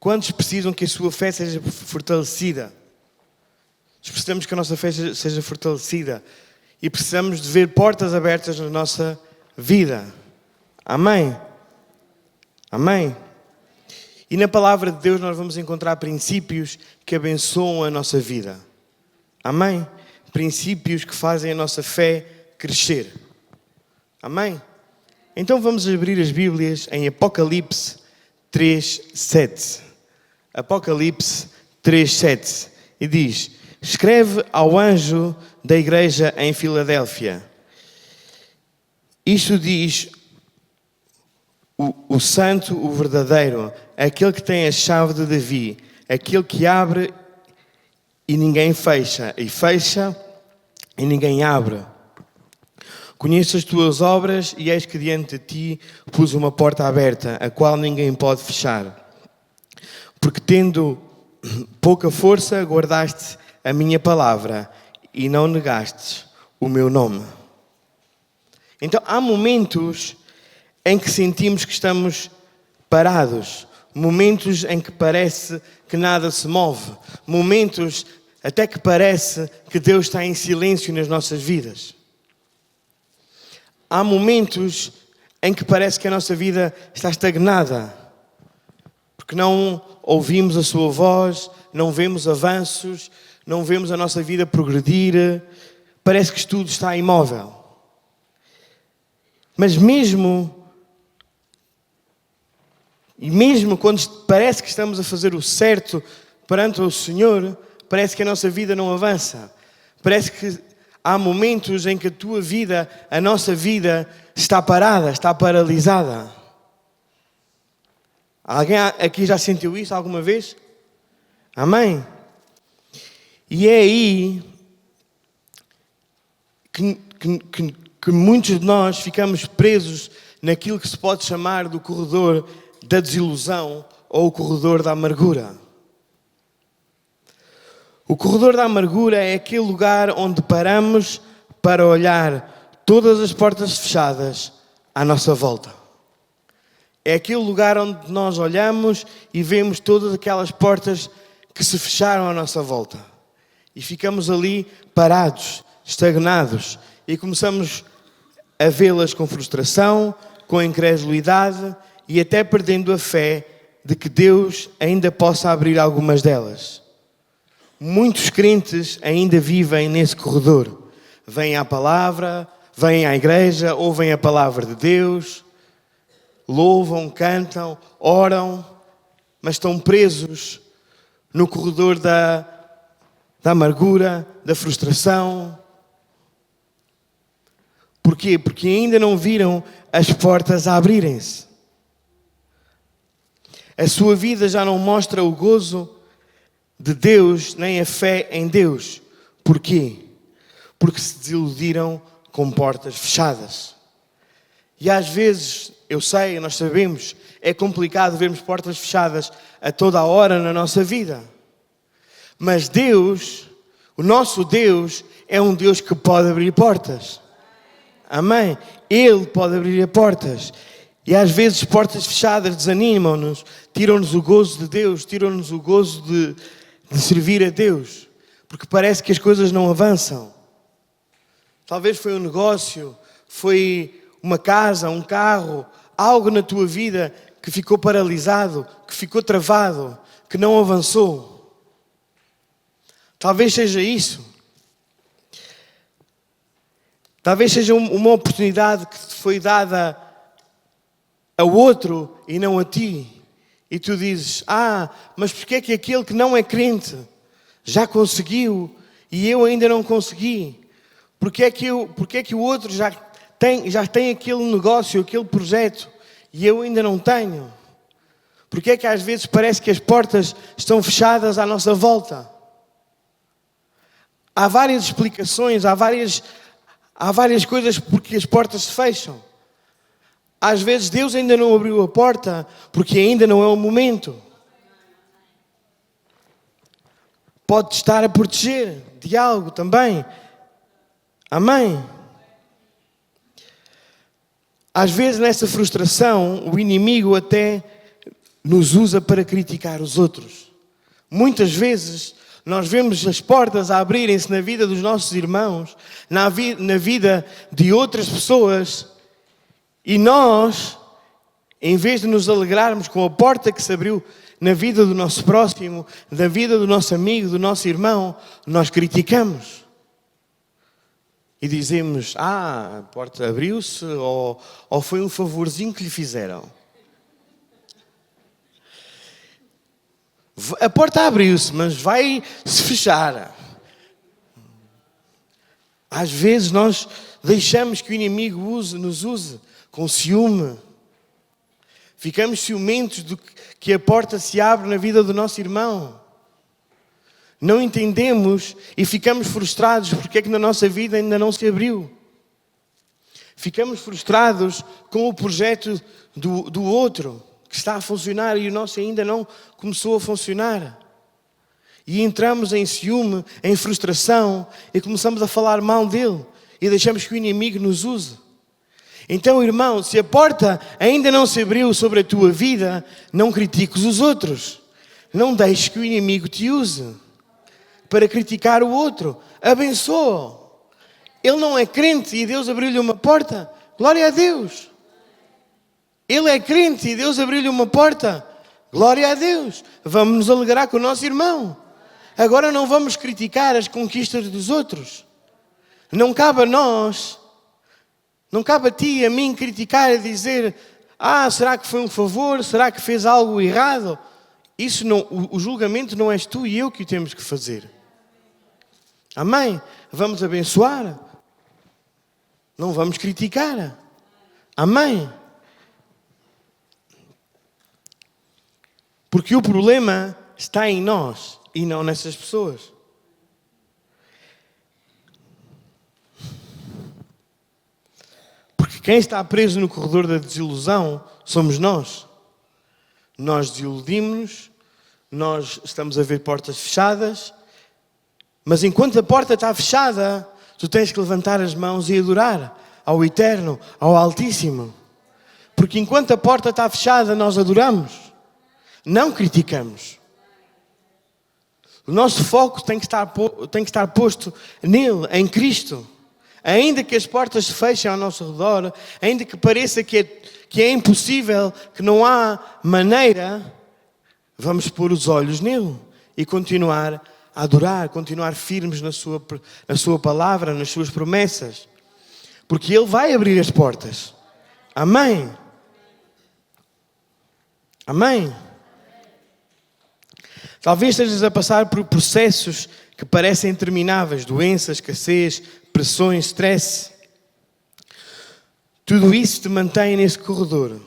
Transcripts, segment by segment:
Quantos precisam que a sua fé seja fortalecida? Precisamos que a nossa fé seja fortalecida. E precisamos de ver portas abertas na nossa vida. Amém? Amém? E na palavra de Deus nós vamos encontrar princípios que abençoam a nossa vida. Amém? Princípios que fazem a nossa fé crescer. Amém? Então vamos abrir as Bíblias em Apocalipse 3:7. Apocalipse 3:7. E diz: escreve ao anjo da igreja em Filadélfia. Isto diz o santo, o verdadeiro, aquele que tem a chave de Davi, aquele que abre e ninguém fecha, e fecha e ninguém abre. Conheço as tuas obras e eis que diante de ti pus uma porta aberta, a qual ninguém pode fechar. Porque tendo pouca força, guardaste a minha palavra e não negaste o meu nome. Então há momentos em que sentimos que estamos parados, momentos em que parece que nada se move, momentos até que parece que Deus está em silêncio nas nossas vidas. Há momentos em que parece que a nossa vida está estagnada, porque não ouvimos a sua voz, não vemos avanços, não vemos a nossa vida progredir, parece que tudo está imóvel. Mas mesmo quando parece que estamos a fazer o certo perante o Senhor, parece que a nossa vida não avança. Parece que há momentos em que a nossa vida está parada, está paralisada. Alguém aqui já sentiu isso alguma vez? Amém? E é aí que muitos de nós ficamos presos naquilo que se pode chamar do corredor da desilusão ou o corredor da amargura. O corredor da amargura é aquele lugar onde paramos para olhar todas as portas fechadas à nossa volta. É aquele lugar onde nós olhamos e vemos todas aquelas portas que se fecharam à nossa volta. E ficamos ali parados, estagnados, e começamos a vê-las com frustração, com incredulidade e até perdendo a fé de que Deus ainda possa abrir algumas delas. Muitos crentes ainda vivem nesse corredor. Vêm à palavra, vêm à igreja, ouvem a palavra de Deus, louvam, cantam, oram, mas estão presos no corredor da amargura, da frustração. Porquê? Porque ainda não viram as portas a abrirem-se. A sua vida já não mostra o gozo de Deus, nem a fé em Deus. Porquê? Porque se desiludiram com portas fechadas. E às vezes, eu sei, nós sabemos, é complicado vermos portas fechadas a toda a hora na nossa vida. Mas Deus, o nosso Deus, é um Deus que pode abrir portas. Amém? Ele pode abrir portas. E às vezes portas fechadas desanimam-nos, tiram-nos o gozo de Deus, tiram-nos o gozo de servir a Deus. Porque parece que as coisas não avançam. Talvez foi um negócio, foi uma casa, um carro, algo na tua vida que ficou paralisado, que ficou travado, que não avançou. Talvez seja isso. Talvez seja uma oportunidade que te foi dada ao outro e não a ti. E tu dizes, mas porquê é que aquele que não é crente já conseguiu e eu ainda não consegui? Porquê é que o outro já tem aquele negócio, aquele projeto e eu ainda não tenho? Porquê é que às vezes parece que as portas estão fechadas à nossa volta? Há várias explicações, há várias coisas porque as portas se fecham. Às vezes Deus ainda não abriu a porta porque ainda não é o momento. Pode estar a proteger de algo também. Amém? Às vezes nessa frustração o inimigo até nos usa para criticar os outros. Muitas vezes nós vemos as portas a abrirem-se na vida dos nossos irmãos, na vida de outras pessoas, e nós, em vez de nos alegrarmos com a porta que se abriu na vida do nosso próximo, da vida do nosso amigo, do nosso irmão, nós criticamos. E dizemos, a porta abriu-se, ou foi um favorzinho que lhe fizeram. A porta abriu-se, mas vai se fechar. Às vezes nós deixamos que o inimigo nos use com ciúme. Ficamos ciumentos de que a porta se abre na vida do nosso irmão. Não entendemos e ficamos frustrados porque é que na nossa vida ainda não se abriu. Ficamos frustrados com o projeto do outro que está a funcionar e o nosso ainda não começou a funcionar. E entramos em ciúme, em frustração e começamos a falar mal dele e deixamos que o inimigo nos use. Então, irmão, se a porta ainda não se abriu sobre a tua vida, não critiques os outros. Não deixes que o inimigo te use para criticar o outro. Abençoa. Ele não é crente e Deus abriu-lhe uma porta. Glória a Deus. Ele é crente e Deus abriu-lhe uma porta. Glória a Deus. Vamos nos alegrar com o nosso irmão. Agora não vamos criticar as conquistas dos outros. Não cabe a nós, não cabe a ti e a mim criticar e dizer, será que foi um favor? Será que fez algo errado? Isso não, o julgamento não és tu e eu que o temos que fazer. Amém? Vamos abençoar. Não vamos criticar. Amém? Porque o problema está em nós e não nessas pessoas. Porque quem está preso no corredor da desilusão somos nós. Nós desiludimos-nos, nós estamos a ver portas fechadas, mas enquanto a porta está fechada, tu tens que levantar as mãos e adorar ao Eterno, ao Altíssimo. Porque enquanto a porta está fechada, nós adoramos, não criticamos. O nosso foco tem que estar posto nele, em Cristo. Ainda que as portas se fechem ao nosso redor, ainda que pareça que é impossível, que não há maneira, vamos pôr os olhos nele e continuar a adorar, continuar firmes na sua palavra, nas suas promessas. Porque ele vai abrir as portas. Amém? Amém? Talvez estejas a passar por processos que parecem intermináveis, doenças, escassez, pressões, stress. Tudo isso te mantém nesse corredor.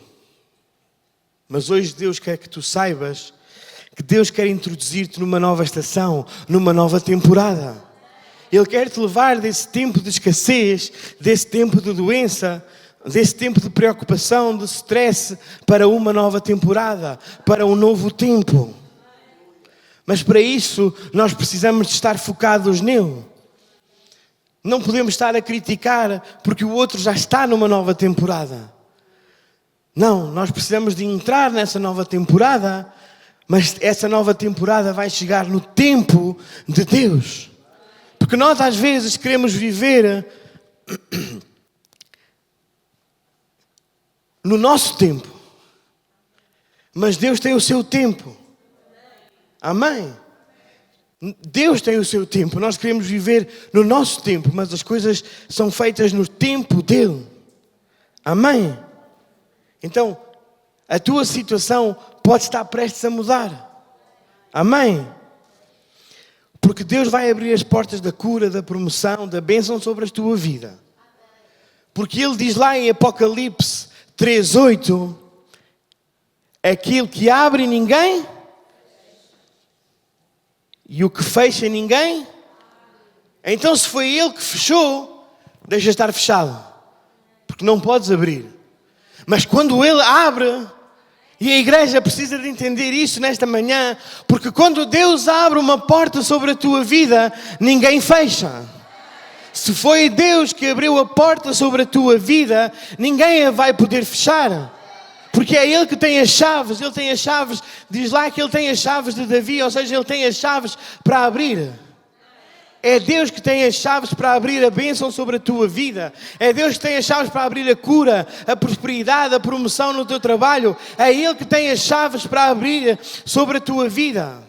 Mas hoje Deus quer que tu saibas que Deus quer introduzir-te numa nova estação, numa nova temporada. Ele quer te levar desse tempo de escassez, desse tempo de doença, desse tempo de preocupação, de stress, para uma nova temporada, para um novo tempo. Mas para isso, nós precisamos de estar focados nele. Não podemos estar a criticar porque o outro já está numa nova temporada. Não, nós precisamos de entrar nessa nova temporada, mas essa nova temporada vai chegar no tempo de Deus. Porque nós às vezes queremos viver no nosso tempo, mas Deus tem o seu tempo. Amém? Deus tem o seu tempo. Nós queremos viver no nosso tempo, mas as coisas são feitas no tempo dele. Amém? Então, a tua situação pode estar prestes a mudar. Amém? Porque Deus vai abrir as portas da cura, da promoção, da bênção sobre a tua vida. Porque Ele diz lá em Apocalipse 3:8, aquilo que abre ninguém, e o que fecha ninguém. Então se foi Ele que fechou, deixa estar fechado, porque não podes abrir. Mas quando Ele abre, e a igreja precisa de entender isso nesta manhã, porque quando Deus abre uma porta sobre a tua vida, ninguém fecha. Se foi Deus que abriu a porta sobre a tua vida, ninguém a vai poder fechar. Porque é Ele que tem as chaves. Ele tem as chaves, diz lá que Ele tem as chaves de Davi, ou seja, Ele tem as chaves para abrir. É Deus que tem as chaves para abrir a bênção sobre a tua vida. É Deus que tem as chaves para abrir a cura, a prosperidade, a promoção no teu trabalho. É Ele que tem as chaves para abrir sobre a tua vida.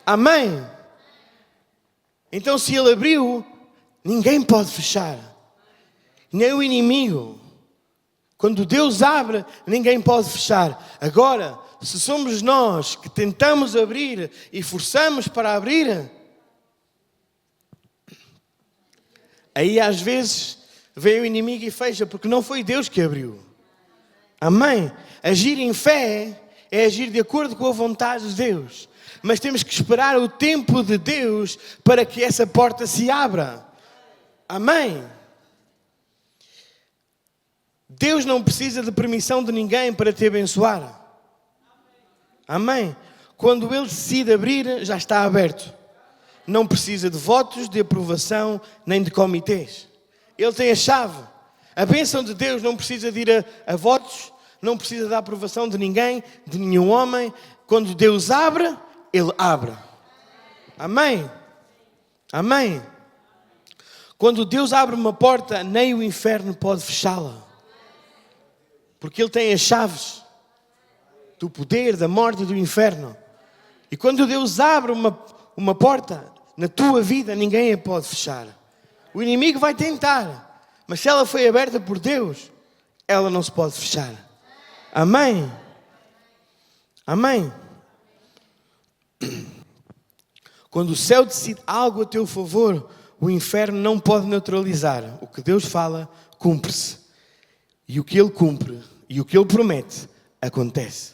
Amém? Então se Ele abriu, ninguém pode fechar. Nem o inimigo. Quando Deus abre, ninguém pode fechar. Agora, se somos nós que tentamos abrir e forçamos para abrir, aí às vezes vem o inimigo e fecha, porque não foi Deus que abriu. Amém? Agir em fé é agir de acordo com a vontade de Deus. Mas temos que esperar o tempo de Deus para que essa porta se abra. Amém? Deus não precisa de permissão de ninguém para te abençoar. Amém? Quando Ele decide abrir, já está aberto. Não precisa de votos, de aprovação, nem de comitês. Ele tem a chave. A bênção de Deus não precisa de ir a votos, não precisa da aprovação de ninguém, de nenhum homem. Quando Deus abre, Ele abre. Amém? Amém? Quando Deus abre uma porta, nem o inferno pode fechá-la. Porque Ele tem as chaves do poder, da morte e do inferno. E quando Deus abre uma porta na tua vida, ninguém a pode fechar. O inimigo vai tentar, mas se ela foi aberta por Deus, ela não se pode fechar. Amém? Amém? Quando o céu decide algo a teu favor, o inferno não pode neutralizar. O que Deus fala, cumpre-se. E o que Ele cumpre e o que Ele promete, acontece.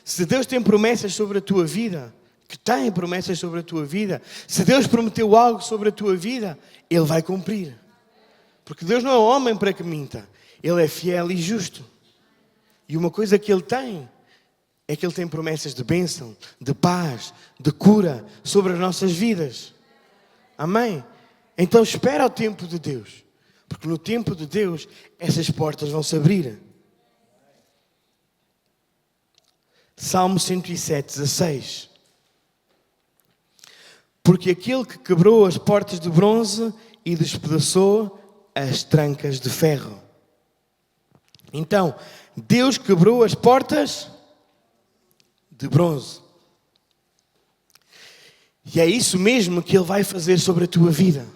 Se Deus tem promessas sobre a tua vida, que tem promessas sobre a tua vida, se Deus prometeu algo sobre a tua vida, Ele vai cumprir. Porque Deus não é homem para que minta. Ele é fiel e justo. E uma coisa que Ele tem, é que Ele tem promessas de bênção, de paz, de cura sobre as nossas vidas. Amém? Então espera o tempo de Deus. Porque no tempo de Deus, essas portas vão se abrir. Salmo 107, 16. Porque aquele que quebrou as portas de bronze e despedaçou as trancas de ferro. Então, Deus quebrou as portas de bronze. E é isso mesmo que Ele vai fazer sobre a tua vida.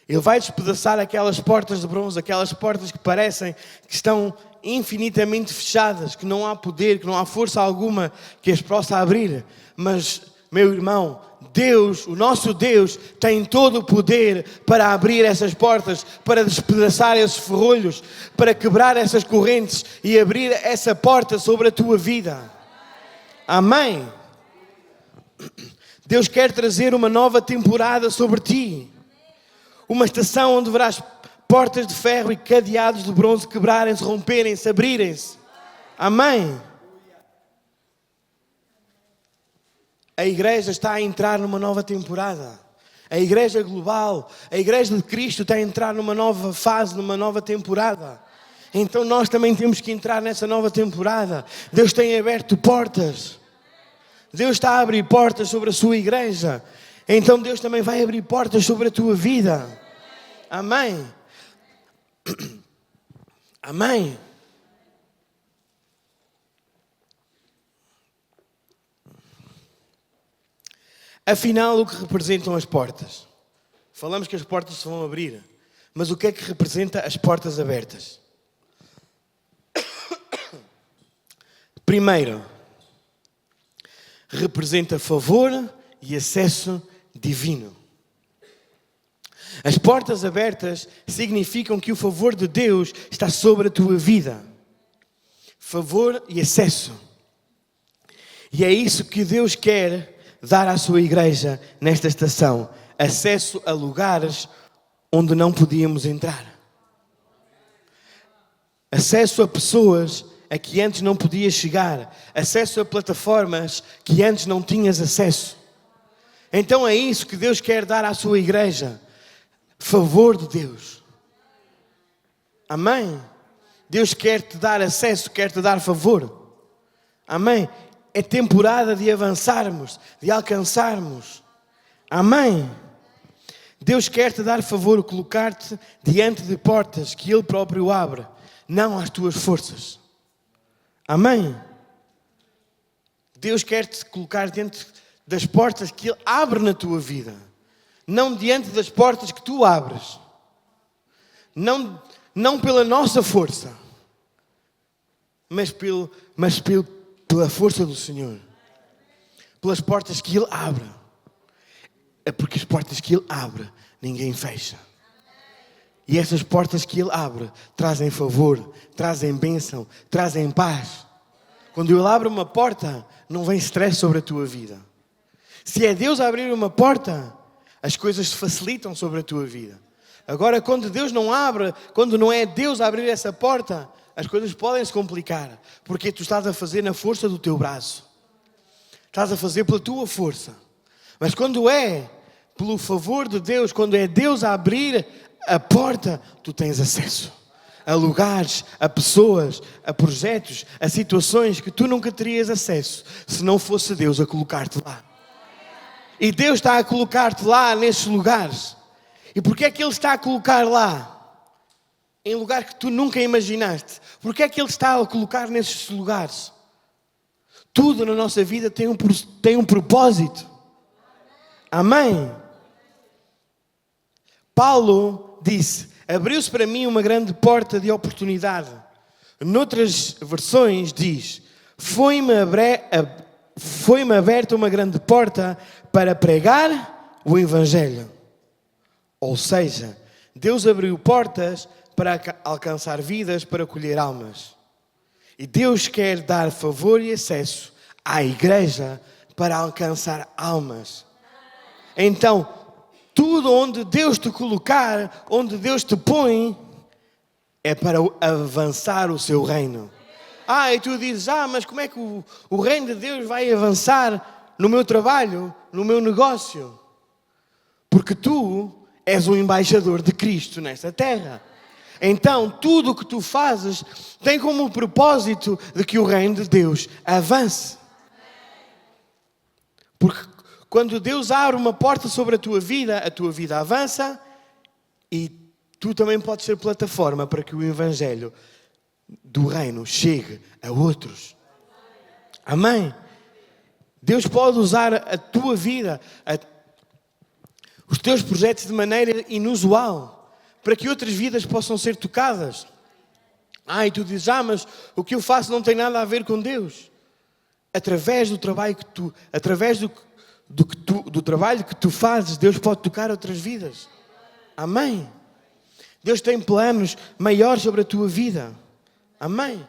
Ele vai despedaçar aquelas portas de bronze, aquelas portas que parecem que estão infinitamente fechadas, que não há poder, que não há força alguma que as possa abrir. Mas, meu irmão, Deus, o nosso Deus, tem todo o poder para abrir essas portas, para despedaçar esses ferrolhos, para quebrar essas correntes e abrir essa porta sobre a tua vida. Amém? Deus quer trazer uma nova temporada sobre ti. Uma estação onde verás portas de ferro e cadeados de bronze quebrarem-se, romperem-se, abrirem-se. Amém? A igreja está a entrar numa nova temporada. A igreja global, a igreja de Cristo está a entrar numa nova fase, numa nova temporada. Então nós também temos que entrar nessa nova temporada. Deus tem aberto portas. Deus está a abrir portas sobre a sua igreja. Então Deus também vai abrir portas sobre a tua vida. Amém? Amém? Afinal, o que representam as portas? Falamos que as portas se vão abrir. Mas o que é que representa as portas abertas? Primeiro, representa favor e acesso divino. As portas abertas significam que o favor de Deus está sobre a tua vida. Favor e acesso. E é isso que Deus quer dar à sua igreja nesta estação. Acesso a lugares onde não podíamos entrar. Acesso a pessoas a que antes não podias chegar. Acesso a plataformas que antes não tinhas acesso. Então é isso que Deus quer dar à sua igreja. Favor de Deus. Amém? Deus quer te dar acesso, quer te dar favor. Amém? É temporada de avançarmos, de alcançarmos. Amém? Deus quer te dar favor, colocar-te diante de portas que Ele próprio abre, não às tuas forças. Amém? Deus quer te colocar diante das portas que Ele abre na tua vida, não diante das portas que tu abres. Não pela nossa força, mas pela força do Senhor. Pelas portas que Ele abre. É porque as portas que Ele abre, ninguém fecha. E essas portas que Ele abre, trazem favor, trazem bênção, trazem paz. Quando Ele abre uma porta, não vem stress sobre a tua vida. Se é Deus a abrir uma porta, as coisas se facilitam sobre a tua vida. Agora, quando Deus não abre, quando não é Deus a abrir essa porta, as coisas podem se complicar. Porque tu estás a fazer na força do teu braço. Estás a fazer pela tua força. Mas quando é pelo favor de Deus, quando é Deus a abrir a porta, tu tens acesso a lugares, a pessoas, a projetos, a situações que tu nunca terias acesso se não fosse Deus a colocar-te lá. E Deus está a colocar-te lá nesses lugares. E porquê é que Ele está a colocar lá? Em lugar que tu nunca imaginaste. Porquê é que Ele está a colocar nesses lugares? Tudo na nossa vida tem um propósito. Amém? Paulo disse: abriu-se para mim uma grande porta de oportunidade. Noutras versões diz: foi-me aberta uma grande porta para pregar o Evangelho. Ou seja, Deus abriu portas para alcançar vidas, para colher almas. E Deus quer dar favor e acesso à igreja para alcançar almas. Então, tudo onde Deus te colocar, onde Deus te põe, é para avançar o seu reino. E tu dizes: mas como é que o reino de Deus vai avançar no meu trabalho, no meu negócio? Porque tu és um embaixador de Cristo nesta terra. Então, tudo o que tu fazes tem como propósito de que o reino de Deus avance. Porque quando Deus abre uma porta sobre a tua vida avança e tu também podes ser plataforma para que o Evangelho do reino chegue a outros. Amém? Deus pode usar a tua vida, os teus projetos de maneira inusual, para que outras vidas possam ser tocadas. E tu dizes: mas o que eu faço não tem nada a ver com Deus. Através do trabalho que tu, através do trabalho que tu fazes, Deus pode tocar outras vidas. Amém? Deus tem planos maiores sobre a tua vida. Amém?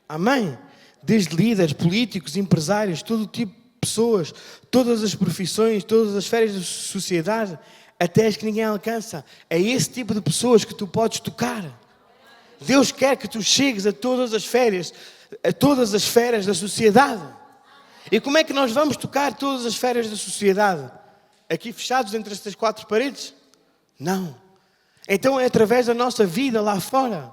Amém? Desde líderes, políticos, empresários, todo tipo de pessoas, todas as profissões, todas as esferas da sociedade, até as que ninguém alcança. É esse tipo de pessoas que tu podes tocar. Deus quer que tu chegues a todas as esferas da sociedade. E como é que nós vamos tocar todas as esferas da sociedade? Aqui fechados entre estas quatro paredes? Não. Então é através da nossa vida lá fora.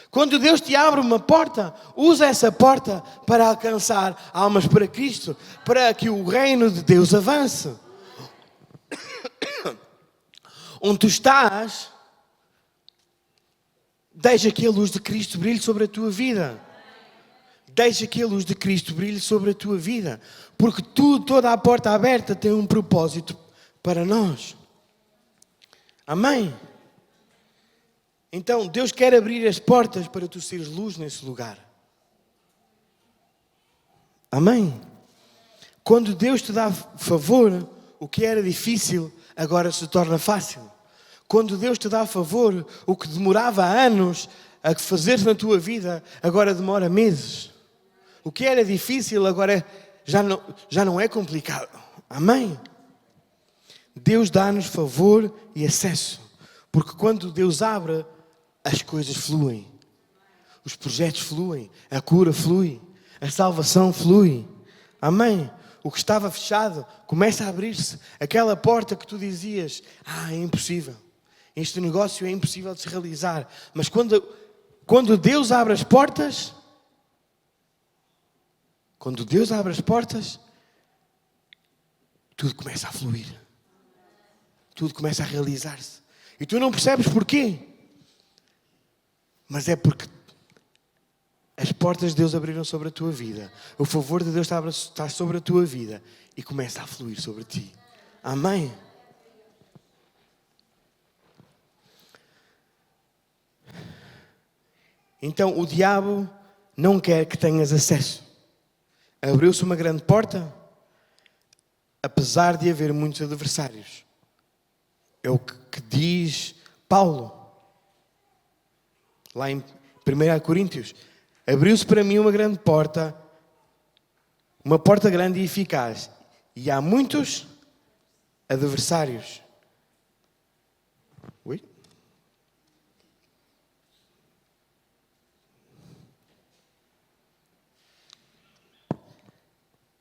Quando Deus te abre uma porta, usa essa porta para alcançar almas para Cristo, para que o reino de Deus avance. Onde tu estás, deixa que a luz de Cristo brilhe sobre a tua vida. Deixa que a luz de Cristo brilhe sobre a tua vida. Porque toda a porta aberta tem um propósito para nós. Amém? Então, Deus quer abrir as portas para tu seres luz nesse lugar. Amém? Quando Deus te dá favor, o que era difícil agora se torna fácil. Quando Deus te dá favor, o que demorava anos a fazer na tua vida, agora demora meses. O que era difícil agora já não é complicado. Amém? Deus dá-nos favor e acesso. Porque quando Deus abre, as coisas fluem. Os projetos fluem. A cura flui. A salvação flui. Amém? O que estava fechado começa a abrir-se. Aquela porta que tu dizias: é impossível. Este negócio é impossível de se realizar. Mas quando Quando Deus abre as portas, tudo começa a fluir. Tudo começa a realizar-se. E tu não percebes porquê. Mas é porque as portas de Deus abriram sobre a tua vida. O favor de Deus está sobre a tua vida. E começa a fluir sobre ti. Amém? Então o diabo não quer que tenhas acesso. Abriu-se uma grande porta, apesar de haver muitos adversários. É o que diz Paulo, lá em 1 Coríntios. Abriu-se para mim uma grande porta, uma porta grande e eficaz, e há muitos adversários. Oi?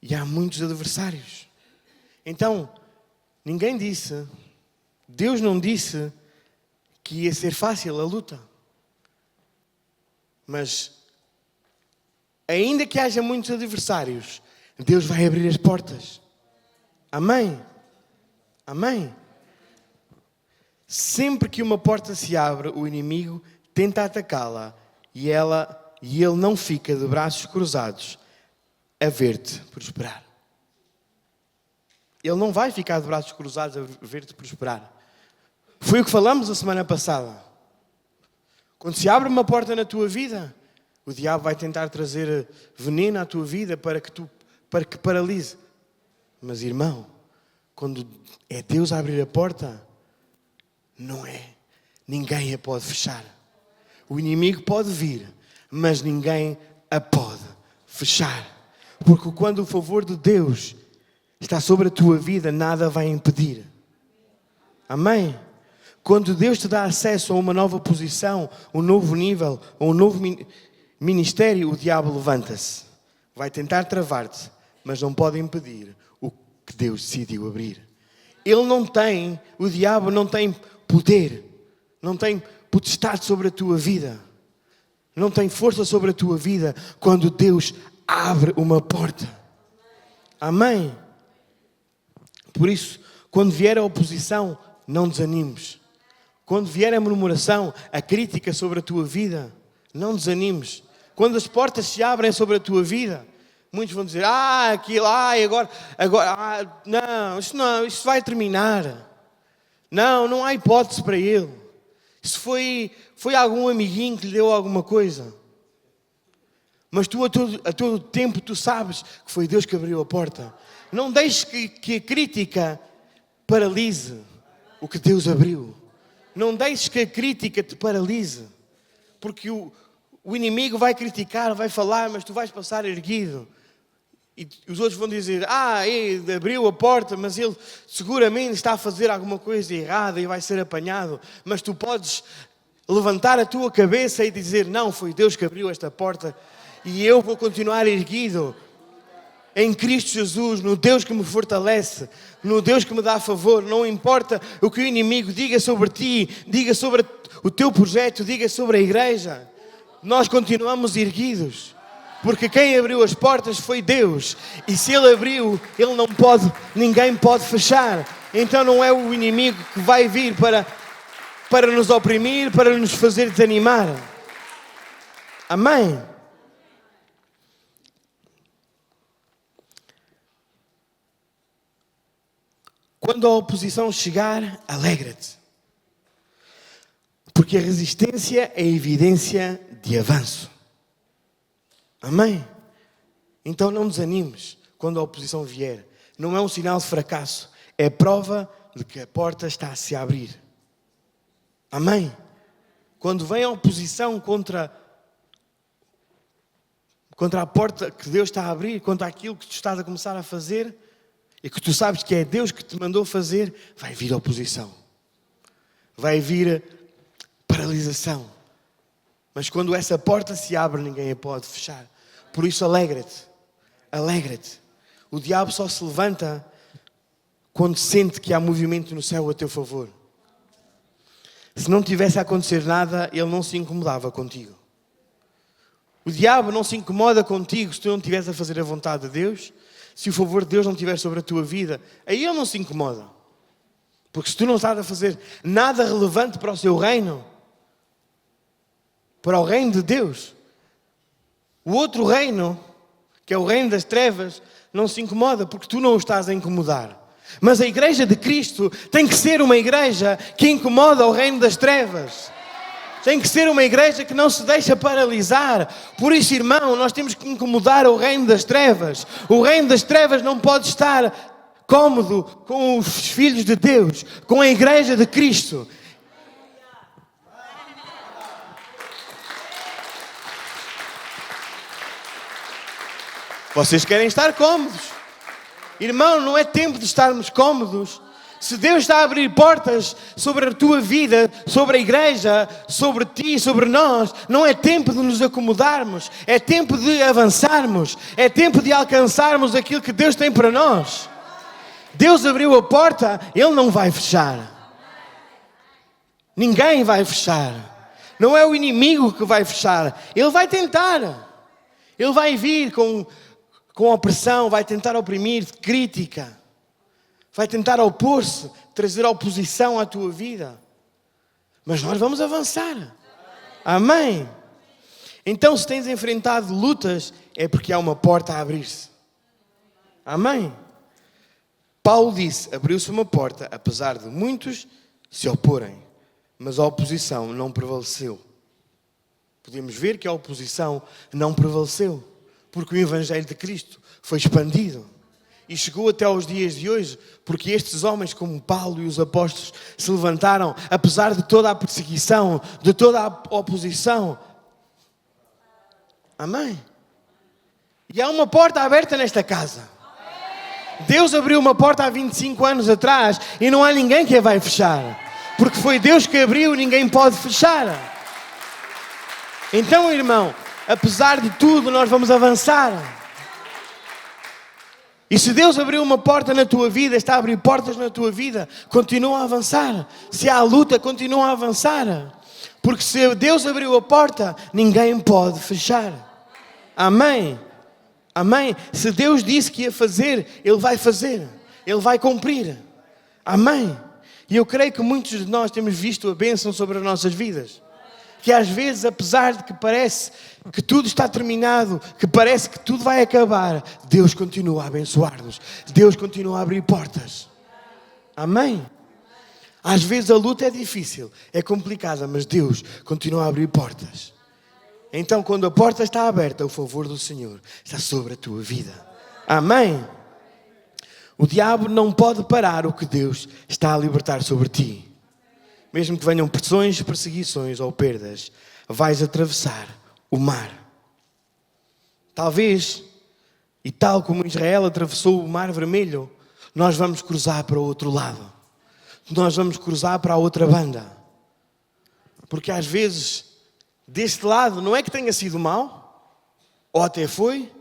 E há muitos adversários. Então, ninguém disse, Deus não disse que ia ser fácil a luta. Mas, ainda que haja muitos adversários, Deus vai abrir as portas. Amém? Amém? Sempre que uma porta se abre, o inimigo tenta atacá-la e ele não fica de braços cruzados a ver-te prosperar. Ele não vai ficar de braços cruzados a ver-te prosperar. Foi o que falamos a semana passada. Quando se abre uma porta na tua vida, o diabo vai tentar trazer veneno à tua vida para que paralise. Mas, irmão, quando é Deus a abrir a porta, não é. Ninguém a pode fechar. O inimigo pode vir, mas ninguém a pode fechar. Porque quando o favor de Deus está sobre a tua vida, nada vai impedir. Amém? Quando Deus te dá acesso a uma nova posição, um novo nível, a um novo ministério, o diabo levanta-se. Vai tentar travar-te, mas não pode impedir o que Deus decidiu abrir. O diabo não tem poder, não tem potestade sobre a tua vida, não tem força sobre a tua vida quando Deus abre uma porta. Amém? Por isso, quando vier a oposição, não desanimes. Quando vier a murmuração, a crítica sobre a tua vida, não desanimes. Quando as portas se abrem sobre a tua vida, muitos vão dizer, agora, isto vai terminar. Não há hipótese para ele. Isso foi algum amiguinho que lhe deu alguma coisa. Mas tu, a todo tempo, tu sabes que foi Deus que abriu a porta. Não deixes que a crítica paralise o que Deus abriu. Não deixes que a crítica te paralise. Porque o inimigo vai criticar, vai falar, mas tu vais passar erguido. E os outros vão dizer, ele abriu a porta, mas ele seguramente está a fazer alguma coisa errada e vai ser apanhado. Mas tu podes levantar a tua cabeça e dizer, não, foi Deus que abriu esta porta. E eu vou continuar erguido em Cristo Jesus, no Deus que me fortalece, no Deus que me dá favor. Não importa o que o inimigo diga sobre ti, diga sobre o teu projeto, diga sobre a igreja. Nós continuamos erguidos, porque quem abriu as portas foi Deus. E se Ele abriu, ninguém pode fechar. Então não é o inimigo que vai vir para nos oprimir, para nos fazer desanimar. Amém? Quando a oposição chegar, alegra-te. Porque a resistência é evidência de avanço. Amém? Então não desanimes quando a oposição vier. Não é um sinal de fracasso. É prova de que a porta está a se abrir. Amém? Quando vem a oposição contra a porta que Deus está a abrir, contra aquilo que tu estás a começar a fazer, e que tu sabes que é Deus que te mandou fazer, vai vir oposição. Vai vir paralisação. Mas quando essa porta se abre, ninguém a pode fechar. Por isso alegra-te. Alegra-te. O diabo só se levanta quando sente que há movimento no céu a teu favor. Se não tivesse a acontecer nada, ele não se incomodava contigo. O diabo não se incomoda contigo se tu não estiveres a fazer a vontade de Deus. Se o favor de Deus não estiver sobre a tua vida, aí ele não se incomoda. Porque se tu não estás a fazer nada relevante para o seu reino, para o reino de Deus, o outro reino, que é o reino das trevas, não se incomoda porque tu não o estás a incomodar. Mas a igreja de Cristo tem que ser uma igreja que incomoda o reino das trevas. Tem que ser uma igreja que não se deixa paralisar. Por isso, irmão, nós temos que incomodar o reino das trevas. O reino das trevas não pode estar cómodo com os filhos de Deus, com a igreja de Cristo. Vocês querem estar cómodos. Irmão, não é tempo de estarmos cómodos. Se Deus está a abrir portas sobre a tua vida, sobre a igreja, sobre ti, sobre nós, não é tempo de nos acomodarmos, é tempo de avançarmos, é tempo de alcançarmos aquilo que Deus tem para nós. Deus abriu a porta, Ele não vai fechar. Ninguém vai fechar. Não é o inimigo que vai fechar, ele vai tentar. Ele vai vir com opressão, vai tentar oprimir, crítica. Vai tentar opor-se, trazer oposição à tua vida. Mas nós vamos avançar. Amém? Então, se tens enfrentado lutas, é porque há uma porta a abrir-se. Amém? Paulo disse, abriu-se uma porta, apesar de muitos se oporem. Mas a oposição não prevaleceu. Podemos ver que a oposição não prevaleceu. Porque o Evangelho de Cristo foi expandido. E chegou até aos dias de hoje, porque estes homens como Paulo e os apóstolos se levantaram, apesar de toda a perseguição, de toda a oposição. Amém? E há uma porta aberta nesta casa. Deus abriu uma porta há 25 anos atrás e não há ninguém que a vai fechar. Porque foi Deus que abriu, ninguém pode fechar. Então, irmão, apesar de tudo, nós vamos avançar. E se Deus abriu uma porta na tua vida, está a abrir portas na tua vida, continua a avançar. Se há luta, continua a avançar. Porque se Deus abriu a porta, ninguém pode fechar. Amém? Amém? Se Deus disse que ia fazer, Ele vai fazer. Ele vai cumprir. Amém? E eu creio que muitos de nós temos visto a bênção sobre as nossas vidas. Que às vezes, apesar de que parece que tudo está terminado, que parece que tudo vai acabar, Deus continua a abençoar-nos. Deus continua a abrir portas. Amém? Às vezes a luta é difícil, é complicada, mas Deus continua a abrir portas. Então, quando a porta está aberta, o favor do Senhor está sobre a tua vida. Amém? O diabo não pode parar o que Deus está a libertar sobre ti. Mesmo que venham pressões, perseguições ou perdas, vais atravessar o mar. Talvez, e tal como Israel atravessou o mar vermelho, nós vamos cruzar para o outro lado. Nós vamos cruzar para a outra banda. Porque às vezes, deste lado, não é que tenha sido mau, ou até foi,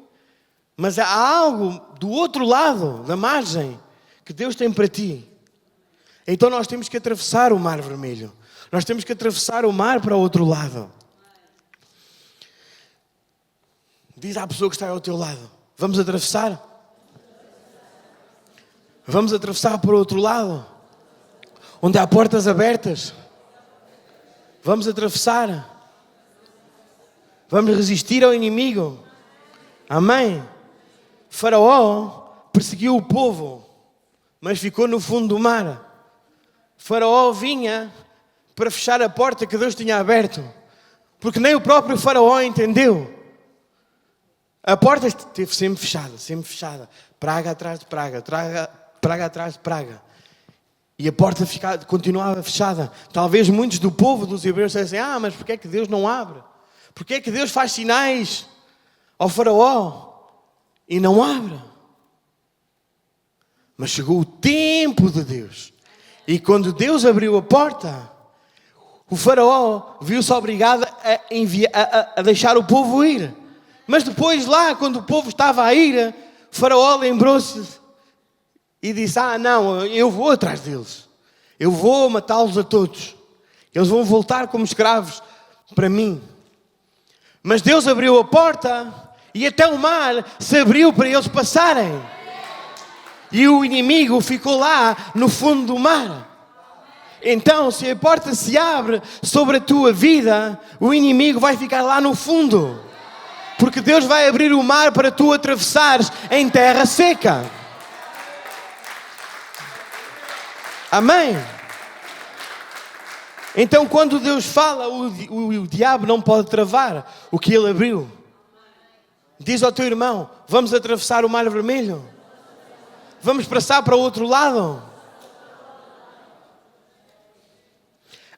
mas há algo do outro lado, da margem, que Deus tem para ti. Então nós temos que atravessar o mar vermelho. Nós temos que atravessar o mar para o outro lado. Diz à pessoa que está ao teu lado: vamos atravessar? Vamos atravessar para o outro lado, onde há portas abertas. Vamos atravessar. Vamos resistir ao inimigo. Amém? Faraó perseguiu o povo, mas ficou no fundo do mar. Faraó vinha para fechar a porta que Deus tinha aberto, porque nem o próprio Faraó entendeu. A porta esteve sempre fechada, praga atrás de praga, praga atrás de praga. E a porta continuava fechada. Talvez muitos do povo dos hebreus dissessem: mas porquê é que Deus não abre? Porquê é que Deus faz sinais ao Faraó e não abre? Mas chegou o tempo de Deus. E quando Deus abriu a porta, o Faraó viu-se obrigado a deixar o povo ir. Mas depois lá, quando o povo estava a ir, o Faraó lembrou-se e disse: não, eu vou atrás deles. Eu vou matá-los a todos. Eles vão voltar como escravos para mim. Mas Deus abriu a porta e até o mar se abriu para eles passarem. E o inimigo ficou lá no fundo do mar. Então, se a porta se abre sobre a tua vida, o inimigo vai ficar lá no fundo. Porque Deus vai abrir o mar para tu atravessares em terra seca. Amém? Então, quando Deus fala, o diabo não pode travar o que ele abriu. Diz ao teu irmão, vamos atravessar o mar vermelho? Vamos passar para o outro lado?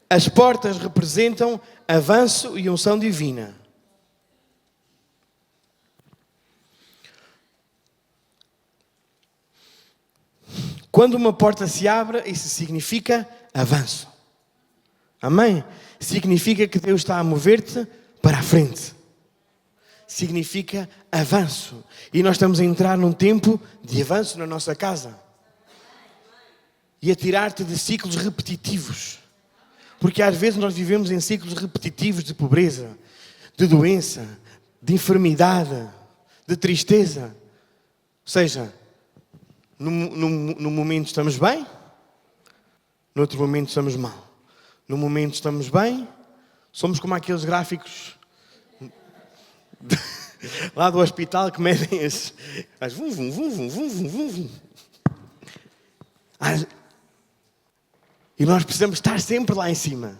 As portas representam avanço e unção divina. Quando uma porta se abre, isso significa avanço. Amém? Significa que Deus está a mover-te para a frente. Significa avanço. E nós estamos a entrar num tempo de avanço na nossa casa. E a tirar-te de ciclos repetitivos. Porque às vezes nós vivemos em ciclos repetitivos de pobreza, de doença, de enfermidade, de tristeza. Ou seja, num momento estamos bem, no outro momento estamos mal. No momento estamos bem, somos como aqueles gráficos lá do hospital que medem as vum, vum, vum, vum, vum, vum, vum. E nós precisamos estar sempre lá em cima.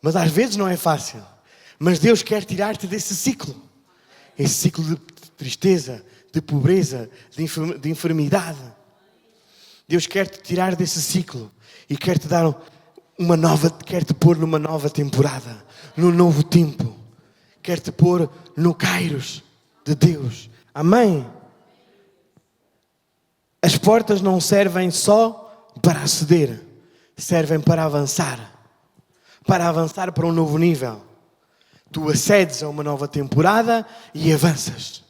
Mas às vezes não é fácil. Mas Deus quer tirar-te desse ciclo. Esse ciclo de tristeza, de pobreza, de enfermidade. Deus quer te tirar desse ciclo. E quer te dar quer te pôr numa nova temporada. Num novo tempo. Quer te pôr no Kairos de Deus. Amém? As portas não servem só para aceder, servem para avançar para um novo nível. Tu acedes a uma nova temporada e avanças.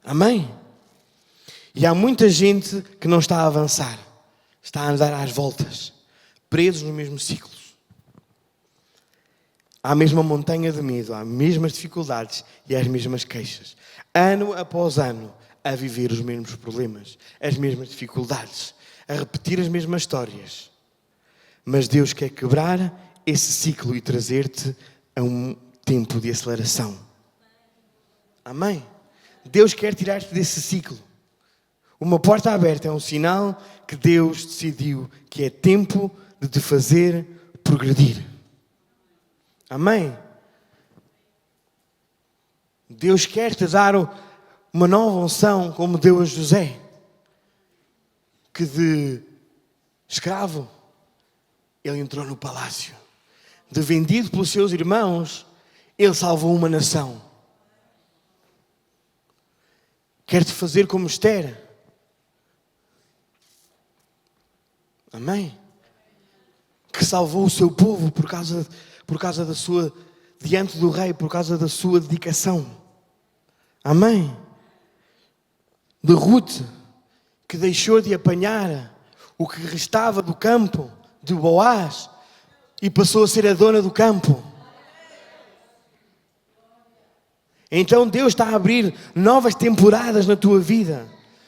Amém? E há muita gente que não está a avançar, está a andar às voltas, presos nos mesmos ciclos. Há a mesma montanha de medo, há as mesmas dificuldades e as mesmas queixas. Ano após ano, a viver os mesmos problemas, as mesmas dificuldades, a repetir as mesmas histórias. Mas Deus quer quebrar esse ciclo e trazer-te a um tempo de aceleração. Amém? Deus quer tirar-te desse ciclo. Uma porta aberta é um sinal que Deus decidiu que é tempo de te fazer progredir. Amém? Deus quer te dar uma nova unção como deu a José. Que de escravo, ele entrou no palácio. De vendido pelos seus irmãos, ele salvou uma nação. Quer-te fazer como Esther. Amém? Que salvou o seu povo por causa da sua, diante do rei, por causa da sua dedicação. Amém? De Ruth, que deixou de apanhar o que restava do campo de Boaz e passou a ser a dona do campo. Então Deus está a abrir novas temporadas na tua vida.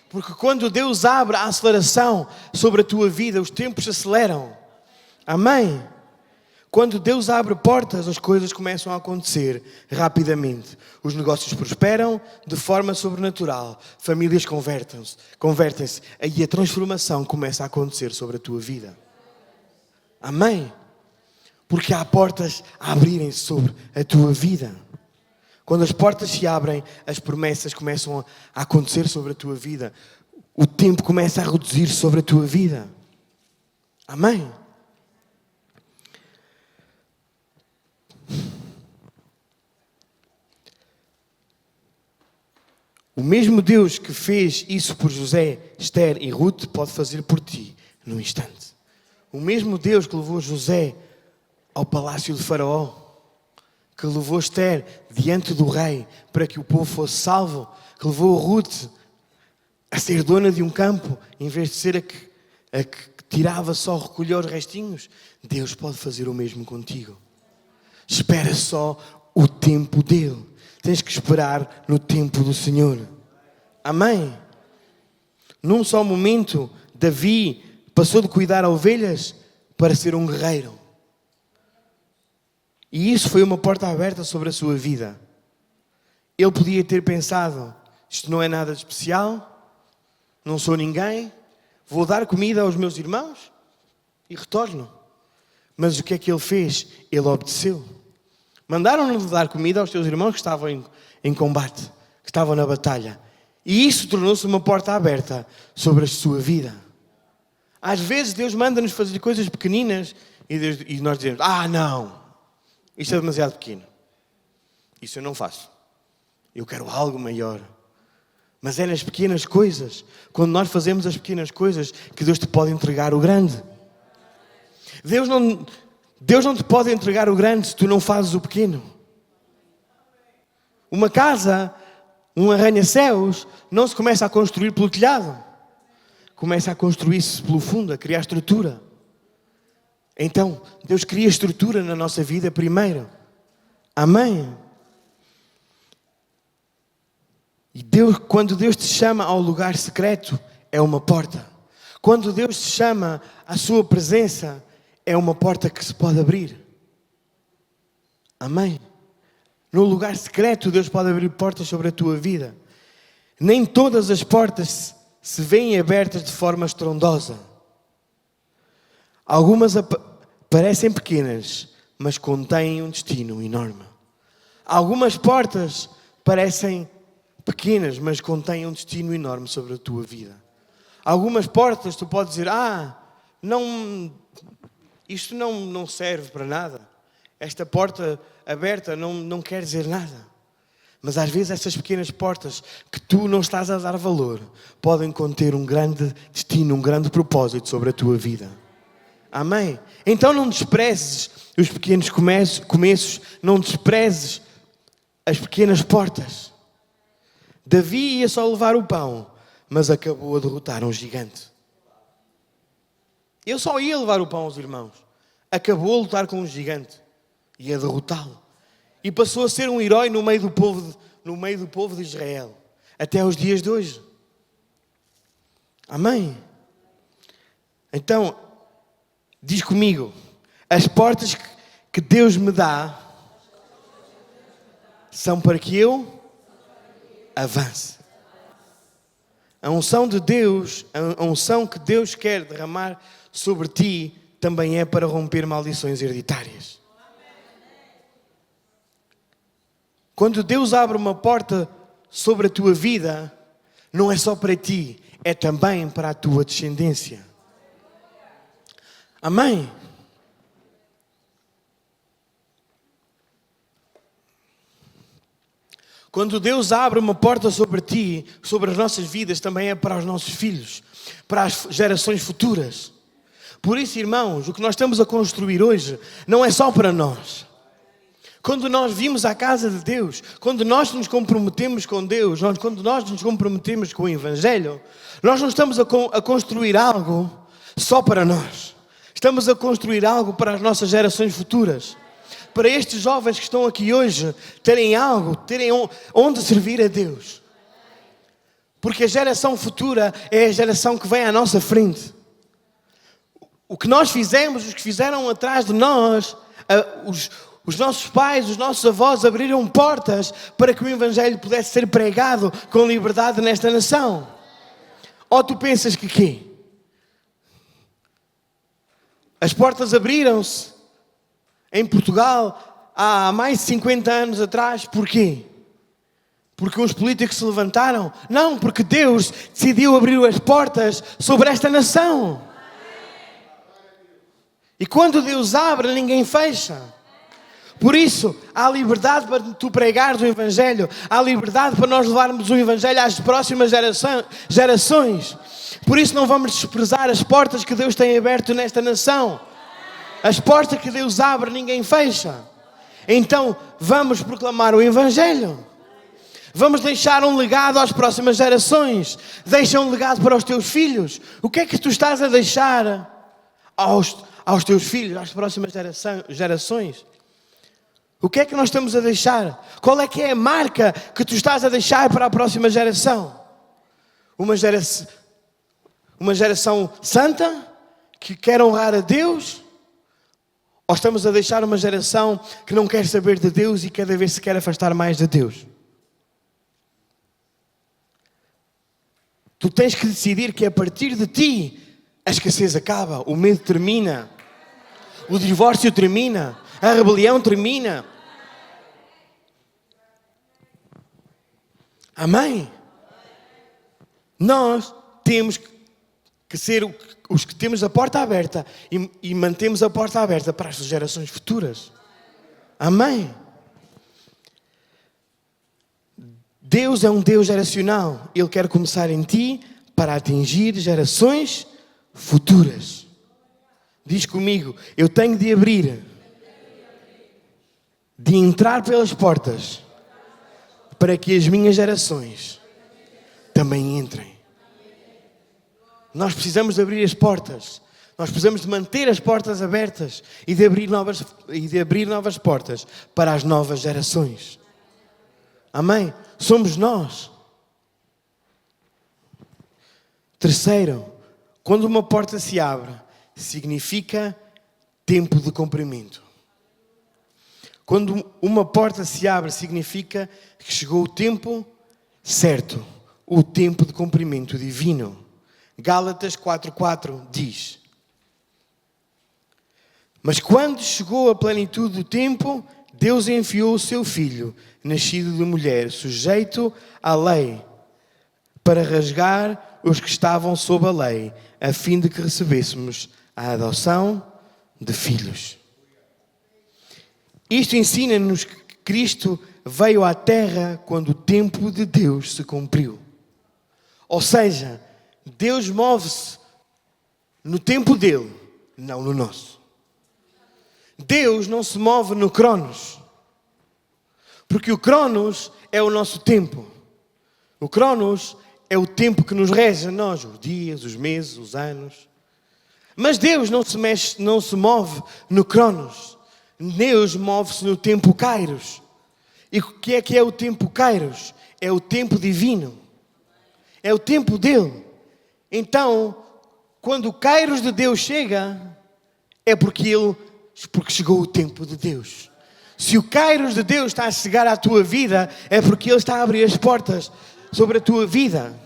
Porque quando Deus abre a aceleração sobre a tua vida, os tempos se aceleram. Amém? Quando Deus abre portas, as coisas começam a acontecer rapidamente. Os negócios prosperam de forma sobrenatural. Famílias convertem-se. Aí a transformação começa a acontecer sobre a tua vida. Amém? Porque há portas a abrirem sobre a tua vida. Quando as portas se abrem, as promessas começam a acontecer sobre a tua vida. O tempo começa a reduzir sobre a tua vida. Amém? O mesmo Deus que fez isso por José, Esther e Ruth pode fazer por ti num instante. O mesmo Deus que levou José ao palácio de Faraó, que levou Esther diante do rei para que o povo fosse salvo, que levou Ruth a ser dona de um campo, em vez de ser a que tirava só, recolher os restinhos, Deus pode fazer o mesmo contigo. Espera só o tempo dele. Tens que esperar no tempo do Senhor. Amém? Num só momento, Davi passou de cuidar a ovelhas para ser um guerreiro. E isso foi uma porta aberta sobre a sua vida. Ele podia ter pensado, isto não é nada de especial, não sou ninguém, vou dar comida aos meus irmãos e retorno. Mas o que é que ele fez? Ele obedeceu. Mandaram-no dar comida aos seus irmãos que estavam em combate, que estavam na batalha. E isso tornou-se uma porta aberta sobre a sua vida. Às vezes Deus manda-nos fazer coisas pequeninas e nós dizemos, não, isto é demasiado pequeno. Isso eu não faço. Eu quero algo maior. Mas é nas pequenas coisas, quando nós fazemos as pequenas coisas, que Deus te pode entregar o grande. Deus não te pode entregar o grande se tu não fazes o pequeno. Uma casa, um arranha-céus, não se começa a construir pelo telhado. Começa a construir-se pelo fundo, a criar estrutura. Então, Deus cria estrutura na nossa vida primeiro. Amém? E quando Deus te chama ao lugar secreto, é uma porta. Quando Deus te chama à sua presença, é uma porta que se pode abrir. Amém? No lugar secreto, Deus pode abrir portas sobre a tua vida. Nem todas as portas se veem abertas de forma estrondosa. Algumas parecem pequenas, mas contêm um destino enorme. Algumas portas parecem pequenas, mas contêm um destino enorme sobre a tua vida. Algumas portas tu podes dizer, isto não serve para nada. Esta porta aberta não quer dizer nada. Mas às vezes essas pequenas portas que tu não estás a dar valor podem conter um grande destino, um grande propósito sobre a tua vida. Amém? Então não desprezes os pequenos começos, não desprezes as pequenas portas. Davi ia só levar o pão, mas acabou a derrotar um gigante. Ele só ia levar o pão aos irmãos. Acabou a lutar com um gigante e a derrotá-lo. E passou a ser um herói no meio do povo de Israel. Até os dias de hoje. Amém? Então, diz comigo. As portas que Deus me dá são para que eu avance. A unção de Deus, a unção que Deus quer derramar sobre ti, também é para romper maldições hereditárias. Quando Deus abre uma porta sobre a tua vida, não é só para ti, é também para a tua descendência. Amém? Quando Deus abre uma porta sobre ti, sobre as nossas vidas, também é para os nossos filhos, para as gerações futuras. Por isso, irmãos, o que nós estamos a construir hoje não é só para nós. Quando nós vimos a casa de Deus, quando nós nos comprometemos com Deus, quando nós nos comprometemos com o Evangelho, nós não estamos a construir algo só para nós. Estamos a construir algo para as nossas gerações futuras. Para estes jovens que estão aqui hoje terem algo, terem onde servir a Deus. Porque a geração futura é a geração que vem à nossa frente. O que nós fizemos, os que fizeram atrás de nós, os nossos pais, os nossos avós abriram portas para que o Evangelho pudesse ser pregado com liberdade nesta nação. Ou tu pensas que quê? As portas abriram-se em Portugal há mais de 50 anos atrás. Porquê? Porque uns políticos se levantaram? Não, porque Deus decidiu abrir as portas sobre esta nação. E quando Deus abre, ninguém fecha. Por isso, há liberdade para tu pregares o Evangelho. Há liberdade para nós levarmos o Evangelho às próximas gerações. Por isso não vamos desprezar as portas que Deus tem aberto nesta nação. As portas que Deus abre, ninguém fecha. Então, vamos proclamar o Evangelho. Vamos deixar um legado às próximas gerações. Deixa um legado para os teus filhos. O que é que tu estás a deixar aos teus filhos, às próximas gerações? O que é que nós estamos a deixar? Qual é que é a marca que tu estás a deixar para a próxima geração? Uma geração santa, que quer honrar a Deus? Ou estamos a deixar uma geração que não quer saber de Deus e cada vez se quer afastar mais de Deus? Tu tens que decidir que a partir de ti a escassez acaba, o medo termina, o divórcio termina, a rebelião termina. Amém? Nós temos que ser os que temos a porta aberta e mantemos a porta aberta para as gerações futuras. Amém? Deus é um Deus geracional. Ele quer começar em ti para atingir gerações futuras. Diz comigo, eu tenho de abrir, de entrar pelas portas, para que as minhas gerações também entrem. Nós precisamos de abrir as portas. Nós precisamos de manter as portas abertas e de abrir novas portas para as novas gerações. Amém? Somos nós. Terceiro, quando uma porta se abre, significa tempo de cumprimento. Quando uma porta se abre, significa que chegou o tempo certo, o tempo de cumprimento divino. Gálatas 4:4 diz: mas quando chegou a plenitude do tempo, Deus enviou o seu Filho, nascido de mulher, sujeito à lei, para rasgar os que estavam sob a lei, a fim de que recebêssemos a adoção de filhos. Isto ensina-nos que Cristo veio à Terra quando o tempo de Deus se cumpriu. Ou seja, Deus move-se no tempo dele, não no nosso. Deus não se move no Cronos, porque o Cronos é o nosso tempo. O Cronos é o tempo que nos rege a nós, os dias, os meses, os anos. Mas Deus não se move no Cronos. Deus move-se no tempo Kairos. E o que é o tempo Kairos? É o tempo divino. É o tempo dele. Então, quando o Kairos de Deus chega, é porque chegou o tempo de Deus. Se o Kairos de Deus está a chegar à tua vida, é porque Ele está a abrir as portas sobre a tua vida.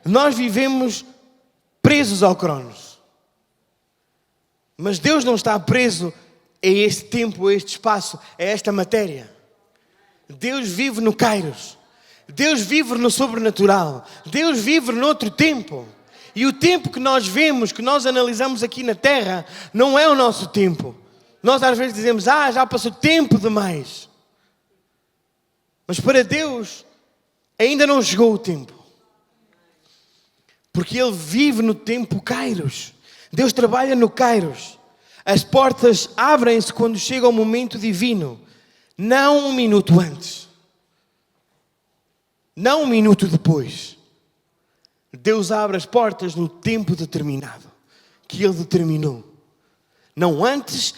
Nós vivemos presos ao Cronos. Mas Deus não está preso a este tempo, a este espaço, a esta matéria. Deus vive no Kairos. Deus vive no sobrenatural. Deus vive noutro tempo. E o tempo que nós vemos, que nós analisamos aqui na Terra, não é o nosso tempo. Nós às vezes dizemos, já passou tempo demais. Mas para Deus, ainda não chegou o tempo. Porque Ele vive no tempo Kairos. Deus trabalha no Kairos. As portas abrem-se quando chega o momento divino. Não um minuto antes. Não um minuto depois. Deus abre as portas no tempo determinado. Que Ele determinou. Não antes,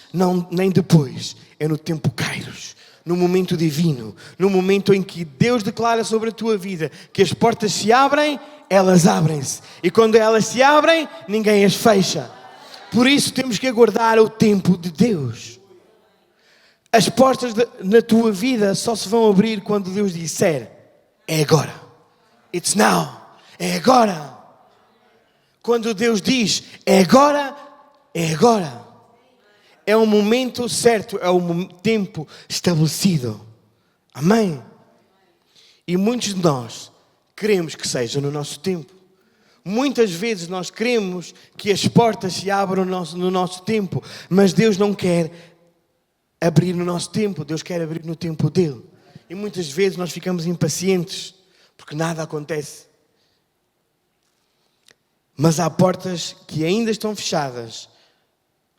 nem depois. É no tempo Kairos. No momento divino. No momento em que Deus declara sobre a tua vida que as portas se abrem, elas abrem-se. E quando elas se abrem, ninguém as fecha. Por isso temos que aguardar o tempo de Deus. As portas na tua vida só se vão abrir quando Deus disser, é agora. It's now. É agora. Quando Deus diz, é agora, é agora. É o momento certo, é o tempo estabelecido. Amém? E muitos de nós queremos que seja no nosso tempo. Muitas vezes nós queremos que as portas se abram no nosso tempo, mas Deus não quer abrir no nosso tempo, Deus quer abrir no tempo dele. E muitas vezes nós ficamos impacientes, porque nada acontece. Mas há portas que ainda estão fechadas,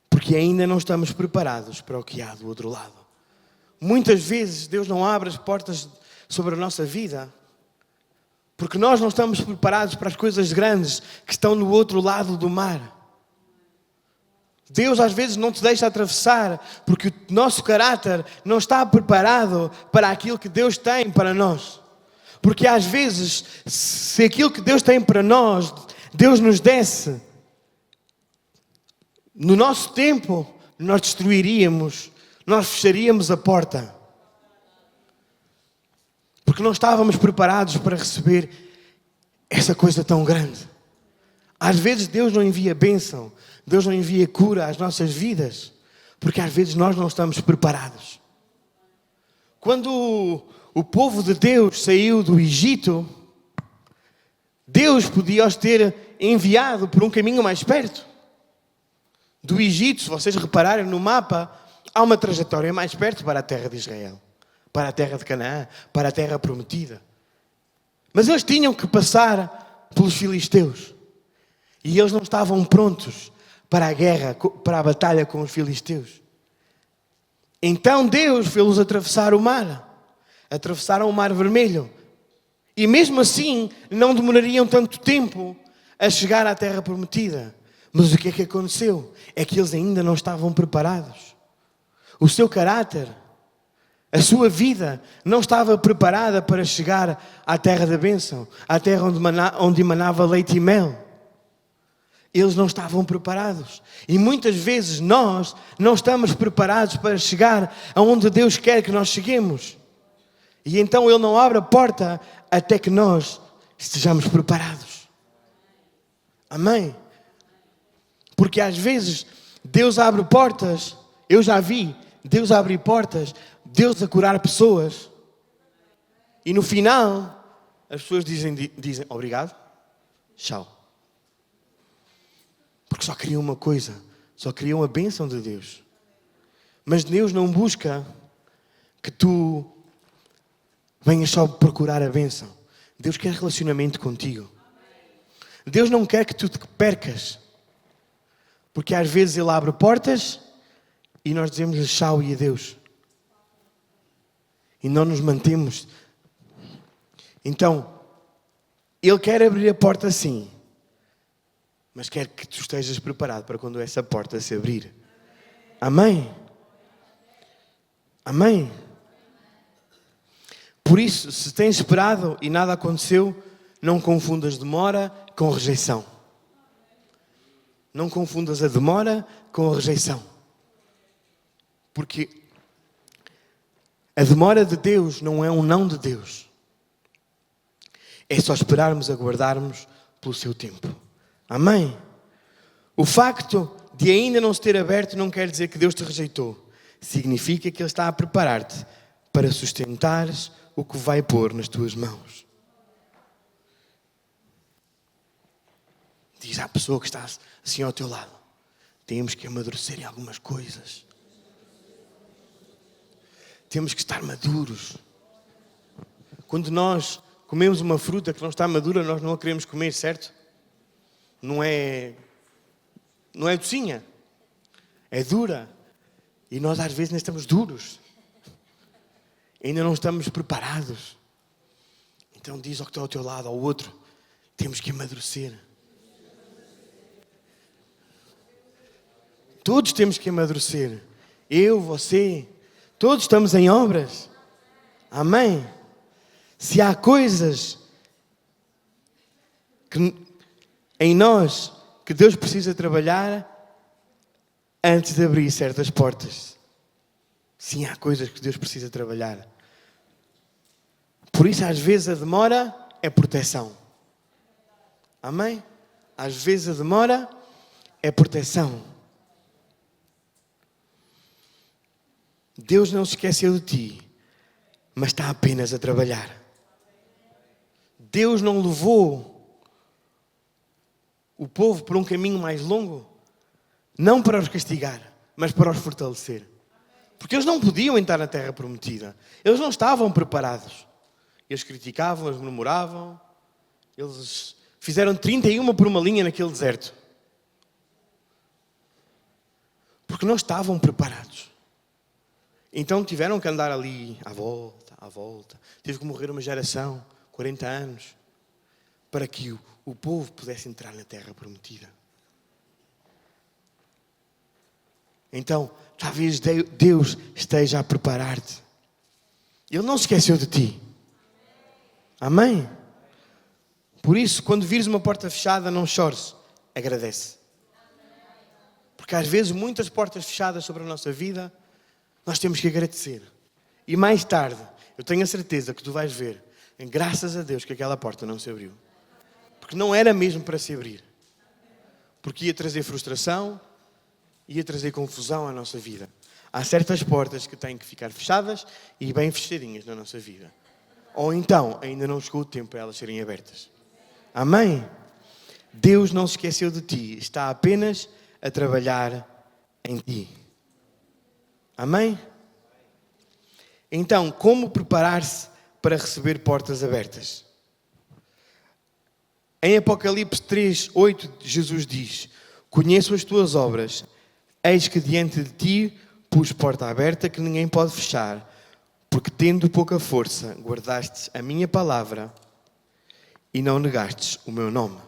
porque ainda não estamos preparados para o que há do outro lado. Muitas vezes Deus não abre as portas sobre a nossa vida, porque nós não estamos preparados para as coisas grandes que estão no outro lado do mar. Deus às vezes não te deixa atravessar porque o nosso caráter não está preparado para aquilo que Deus tem para nós. Porque às vezes, se aquilo que Deus tem para nós, Deus nos desse, no nosso tempo, nós destruiríamos, nós fecharíamos a porta. Porque não estávamos preparados para receber essa coisa tão grande. Às vezes Deus não envia bênção, Deus não envia cura às nossas vidas, porque às vezes nós não estamos preparados. Quando o povo de Deus saiu do Egito, Deus podia os ter enviado por um caminho mais perto. Do Egito, se vocês repararem no mapa, há uma trajetória mais perto para a terra de Israel, para a terra de Canaã, para a terra prometida. Mas eles tinham que passar pelos filisteus. E eles não estavam prontos para a guerra, para a batalha com os filisteus. Então Deus fez-los atravessar o mar. Atravessaram o Mar Vermelho. E mesmo assim, não demorariam tanto tempo a chegar à terra prometida. Mas o que é que aconteceu? É que eles ainda não estavam preparados. O seu caráter, a sua vida, não estava preparada para chegar à terra da bênção, à terra onde emanava leite e mel. Eles não estavam preparados. E muitas vezes nós não estamos preparados para chegar aonde Deus quer que nós cheguemos. E então Ele não abre a porta até que nós estejamos preparados. Amém? Porque às vezes Deus abre portas, eu já vi Deus abrir portas, Deus a curar pessoas. E no final, as pessoas dizem obrigado, tchau. Porque só queriam uma coisa, só queriam a bênção de Deus. Mas Deus não busca que tu venhas só procurar a bênção. Deus quer relacionamento contigo. Deus não quer que tu te percas. Porque às vezes Ele abre portas e nós dizemos tchau e adeus. E não nos mantemos. Então, Ele quer abrir a porta sim. Mas quer que tu estejas preparado para quando essa porta se abrir. Amém? Amém? Por isso, se tens esperado e nada aconteceu, não confundas demora com rejeição. Não confundas a demora com a rejeição. Porque a demora de Deus não é um não de Deus. É só esperarmos, aguardarmos pelo seu tempo. Amém? O facto de ainda não se ter aberto não quer dizer que Deus te rejeitou. Significa que Ele está a preparar-te para sustentares o que vai pôr nas tuas mãos. Diz à pessoa que está assim ao teu lado: temos que amadurecer em algumas coisas. Temos que estar maduros. Quando nós comemos uma fruta que não está madura, nós não a queremos comer, certo? Não é docinha, é dura. E nós às vezes nem estamos duros. Ainda não estamos preparados. Então diz ao que está ao teu lado, ao outro: temos que amadurecer. Todos temos que amadurecer. Eu, você, todos estamos em obras. Amém? Se há coisas em nós que Deus precisa trabalhar antes de abrir certas portas. Sim, há coisas que Deus precisa trabalhar. Por isso, às vezes, a demora é proteção. Amém? Às vezes, a demora é proteção. Deus não se esqueceu de ti, mas está apenas a trabalhar. Deus não levou o povo por um caminho mais longo, não para os castigar, mas para os fortalecer. Porque eles não podiam entrar na terra prometida. Eles não estavam preparados. Eles criticavam, eles murmuravam. Eles fizeram 31 por uma linha naquele deserto. Porque não estavam preparados. Então tiveram que andar ali à volta. Teve que morrer uma geração, 40 anos, para que o povo pudesse entrar na terra prometida. Então, talvez Deus esteja a preparar-te. Ele não se esqueceu de ti. Amém? Por isso, quando vires uma porta fechada, não chores. Agradece. Porque às vezes muitas portas fechadas sobre a nossa vida, nós temos que agradecer. E mais tarde, eu tenho a certeza que tu vais ver, graças a Deus, que aquela porta não se abriu. Porque não era mesmo para se abrir. Porque ia trazer frustração, ia trazer confusão à nossa vida. Há certas portas que têm que ficar fechadas e bem fechadinhas na nossa vida. Ou então, ainda não chegou o tempo para elas serem abertas. Amém? Deus não se esqueceu de ti. Está apenas a trabalhar em ti. Amém? Então, como preparar-se para receber portas abertas? Em Apocalipse 3:8, Jesus diz: conheço as tuas obras, eis que diante de ti pus porta aberta que ninguém pode fechar, porque tendo pouca força, guardastes a minha palavra e não negastes o meu nome.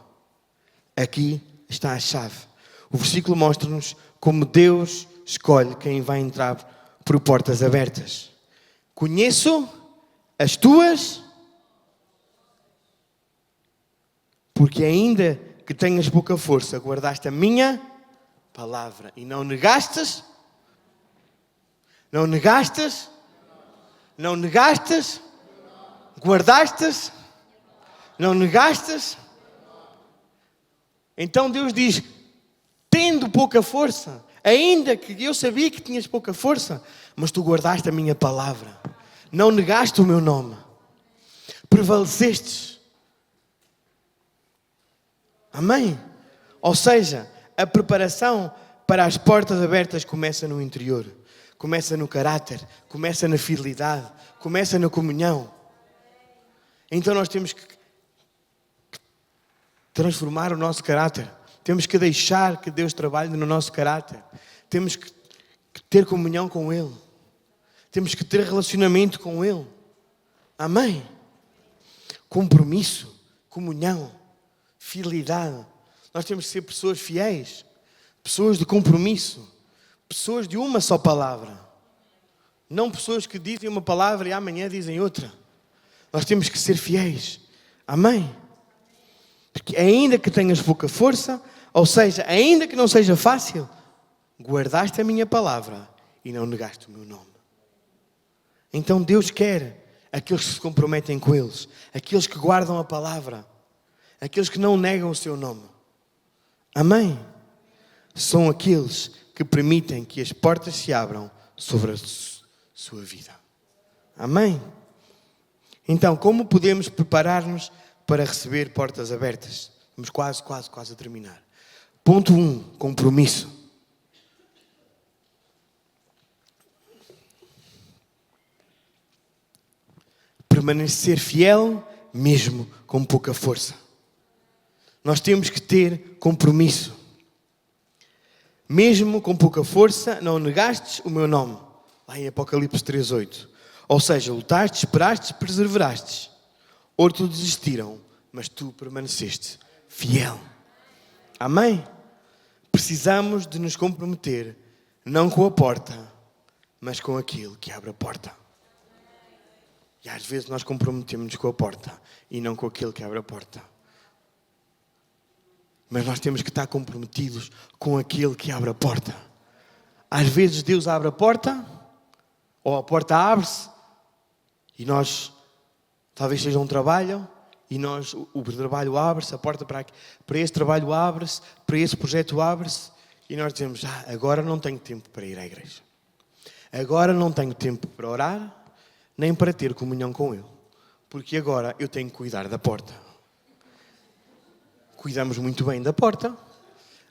Aqui está a chave. O versículo mostra-nos como Deus escolhe quem vai entrar por portas abertas. Conheço as tuas, porque ainda que tenhas pouca força, guardaste a minha palavra e não negastes, guardastes, não negastes. Então Deus diz, tendo pouca força, ainda que eu sabia que tinhas pouca força, mas tu guardaste a minha palavra, não negaste o meu nome, prevalecestes. Amém? Ou seja, a preparação para as portas abertas começa no interior, começa no caráter, começa na fidelidade, começa na comunhão. Então nós temos que transformar o nosso caráter. Temos que deixar que Deus trabalhe no nosso caráter. Temos que ter comunhão com Ele. Temos que ter relacionamento com Ele. Amém? Compromisso, comunhão, fidelidade. Nós temos que ser pessoas fiéis, pessoas de compromisso, pessoas de uma só palavra. Não pessoas que dizem uma palavra e amanhã dizem outra. Nós temos que ser fiéis. Amém? Porque ainda que tenhas pouca força, ou seja, ainda que não seja fácil, guardaste a minha palavra e não negaste o meu nome. Então Deus quer aqueles que se comprometem com eles, aqueles que guardam a palavra, aqueles que não negam o seu nome. Amém? São aqueles que permitem que as portas se abram sobre a sua vida. Amém? Então, como podemos preparar-nos para receber portas abertas? Estamos quase a terminar. Ponto 1, compromisso. Permanecer fiel mesmo com pouca força. Nós temos que ter compromisso. Mesmo com pouca força, não negastes o meu nome. Lá em Apocalipse 3:8. Ou seja, lutaste, esperaste, perseveraste. Outros desistiram, mas tu permaneceste fiel. Amém? Precisamos de nos comprometer, não com a porta, mas com aquilo que abre a porta. E às vezes nós comprometemos-nos com a porta e não com aquilo que abre a porta. Mas nós temos que estar comprometidos com aquele que abre a porta. Às vezes Deus abre a porta, ou a porta abre-se, e nós, talvez seja um trabalho, e nós, o trabalho abre-se, a porta para esse trabalho abre-se, para esse projeto abre-se, e nós dizemos, agora não tenho tempo para ir à igreja. Agora não tenho tempo para orar, nem para ter comunhão com Ele. Porque agora eu tenho que cuidar da porta. Cuidamos muito bem da porta.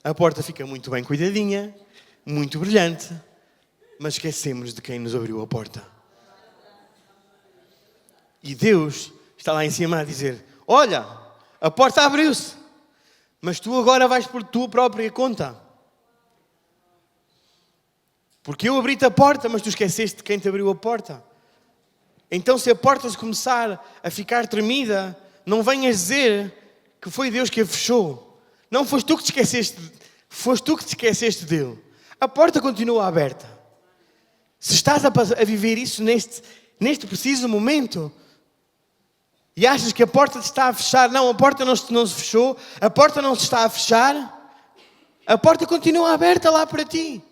A porta fica muito bem cuidadinha, muito brilhante, mas esquecemos de quem nos abriu a porta. E Deus está lá em cima a dizer, olha, a porta abriu-se, mas tu agora vais por tua própria conta. Porque eu abri-te a porta, mas tu esqueceste de quem te abriu a porta. Então se a porta começar a ficar tremida, não venhas dizer que foi Deus que a fechou. Não foste tu que te esqueceste, foste tu que te esqueceste dele. A porta continua aberta. Se estás a viver isso neste preciso momento e achas que a porta te está a fechar, não, a porta não se fechou, a porta não se está a fechar, a porta continua aberta lá para ti.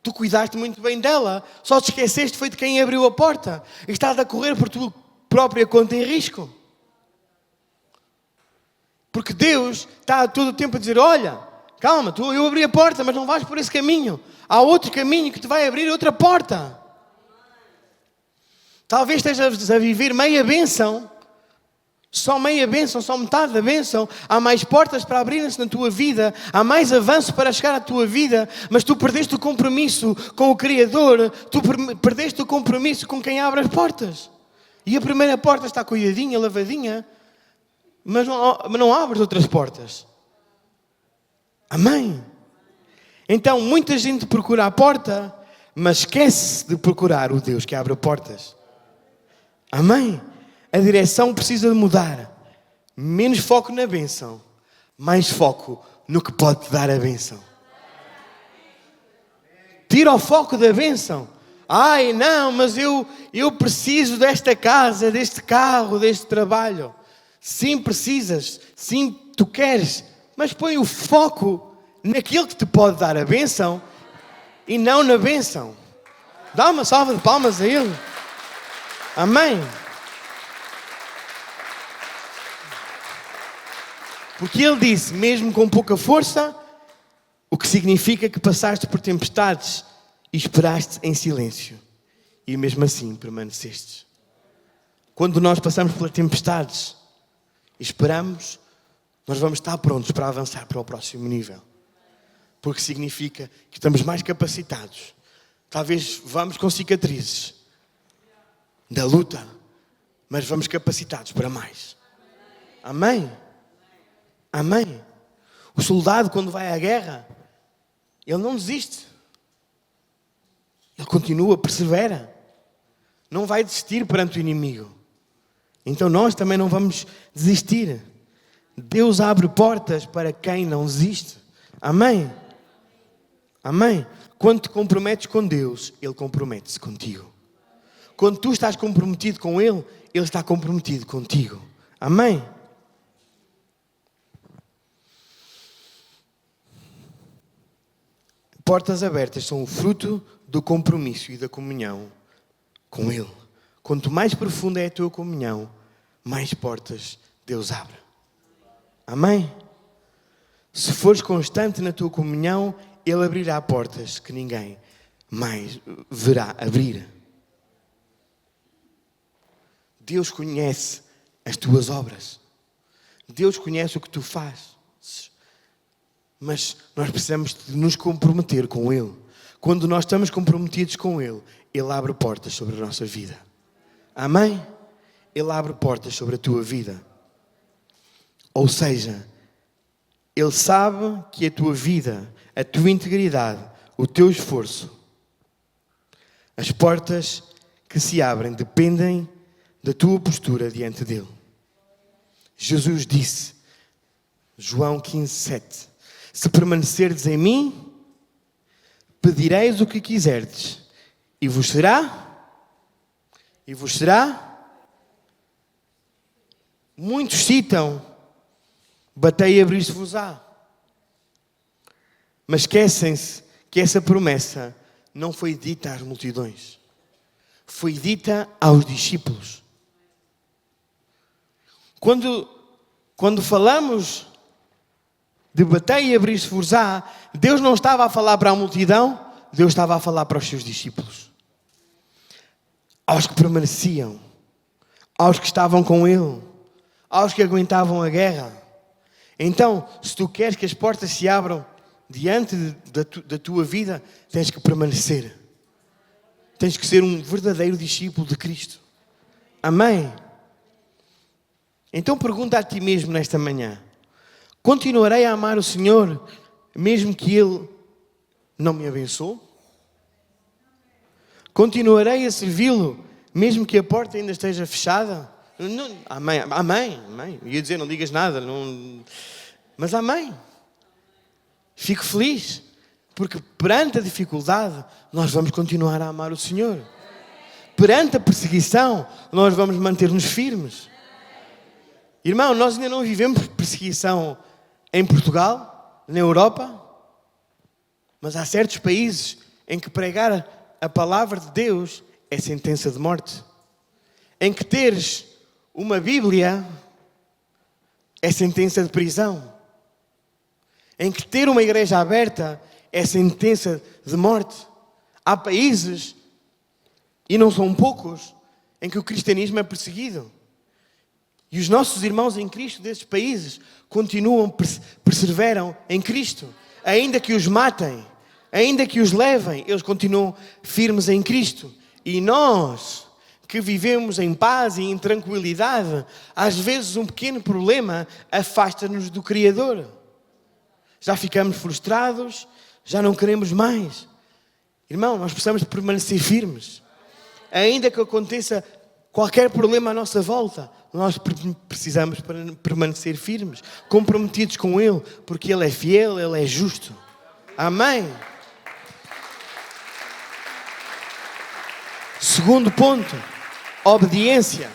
Tu cuidaste muito bem dela, só te esqueceste foi de quem abriu a porta e estás a correr por tua própria conta em risco. Porque Deus está a todo o tempo a dizer, olha, calma, eu abri a porta, mas não vais por esse caminho. Há outro caminho que te vai abrir outra porta. Talvez estejas a viver meia bênção, só metade da bênção. Há mais portas para abrirem-se na tua vida, há mais avanço para chegar à tua vida, mas tu perdeste o compromisso com o Criador, tu perdeste o compromisso com quem abre as portas. E a primeira porta está cuidadinha, lavadinha, mas não abres outras portas. Amém? Então, muita gente procura a porta, mas esquece de procurar o Deus que abre portas. Amém? A direção precisa de mudar. Menos foco na bênção, mais foco no que pode te dar a bênção. Tira o foco da bênção. Ai, não, mas eu preciso desta casa, deste carro, deste trabalho. Sim, precisas. Sim, tu queres. Mas põe o foco naquilo que te pode dar a bênção e não na bênção. Dá uma salva de palmas a Ele. Amém. Porque Ele disse, mesmo com pouca força, o que significa que passaste por tempestades e esperaste em silêncio. E mesmo assim permaneceste. Quando nós passamos por tempestades e esperamos, nós vamos estar prontos para avançar para o próximo nível. Porque significa que estamos mais capacitados. Talvez vamos com cicatrizes da luta, mas vamos capacitados para mais. Amém? Amém? O soldado, quando vai à guerra, ele não desiste. Ele continua, persevera. Não vai desistir perante o inimigo. Então nós também não vamos desistir. Deus abre portas para quem não desiste. Amém? Amém? Quando te comprometes com Deus, Ele compromete-se contigo. Quando tu estás comprometido com Ele, Ele está comprometido contigo. Amém? Portas abertas são o fruto do compromisso e da comunhão com Ele. Quanto mais profunda é a tua comunhão, mais portas Deus abre. Amém? Se fores constante na tua comunhão, Ele abrirá portas que ninguém mais verá abrir. Deus conhece as tuas obras. Deus conhece o que tu fazes. Mas nós precisamos de nos comprometer com Ele. Quando nós estamos comprometidos com Ele, Ele abre portas sobre a nossa vida. Amém? Ele abre portas sobre a tua vida. Ou seja, Ele sabe que a tua vida, a tua integridade, o teu esforço, as portas que se abrem dependem da tua postura diante dEle. Jesus disse, João 15:7, se permanecerdes em mim, pedireis o que quiserdes, e vos será. Muitos citam, batei e abrir-se-vos-á. Mas esquecem-se que essa promessa não foi dita às multidões. Foi dita aos discípulos. Quando falamos de batei e abrir-se-vos-á, Deus não estava a falar para a multidão, Deus estava a falar para os seus discípulos. Aos que permaneciam, aos que estavam com Ele, aos que aguentavam a guerra. Então, se tu queres que as portas se abram diante da tua vida, tens que permanecer. Tens que ser um verdadeiro discípulo de Cristo. Amém? Então pergunta a ti mesmo nesta manhã. Continuarei a amar o Senhor, mesmo que Ele não me abençoe? Continuarei a servi-lo, mesmo que a porta ainda esteja fechada? Não, amém, amém, amém. Eu ia dizer, não digas nada, não, mas amém. Fico feliz. Porque perante a dificuldade, nós vamos continuar a amar o Senhor. Perante a perseguição, nós vamos manter-nos firmes. Irmão, nós ainda não vivemos perseguição em Portugal, na Europa, mas há certos países em que pregar a palavra de Deus é sentença de morte. Em que teres uma Bíblia é sentença de prisão. Em que ter uma igreja aberta é sentença de morte. Há países, e não são poucos, em que o cristianismo é perseguido. E os nossos irmãos em Cristo desses países continuam, perseveram em Cristo. Ainda que os matem, ainda que os levem, eles continuam firmes em Cristo. E nós, que vivemos em paz e em tranquilidade, às vezes um pequeno problema afasta-nos do Criador. Já ficamos frustrados, já não queremos mais. Irmão, nós precisamos permanecer firmes. Ainda que aconteça qualquer problema à nossa volta, nós precisamos permanecer firmes, comprometidos com Ele, porque Ele é fiel, Ele é justo. Amém? Segundo ponto, obediência.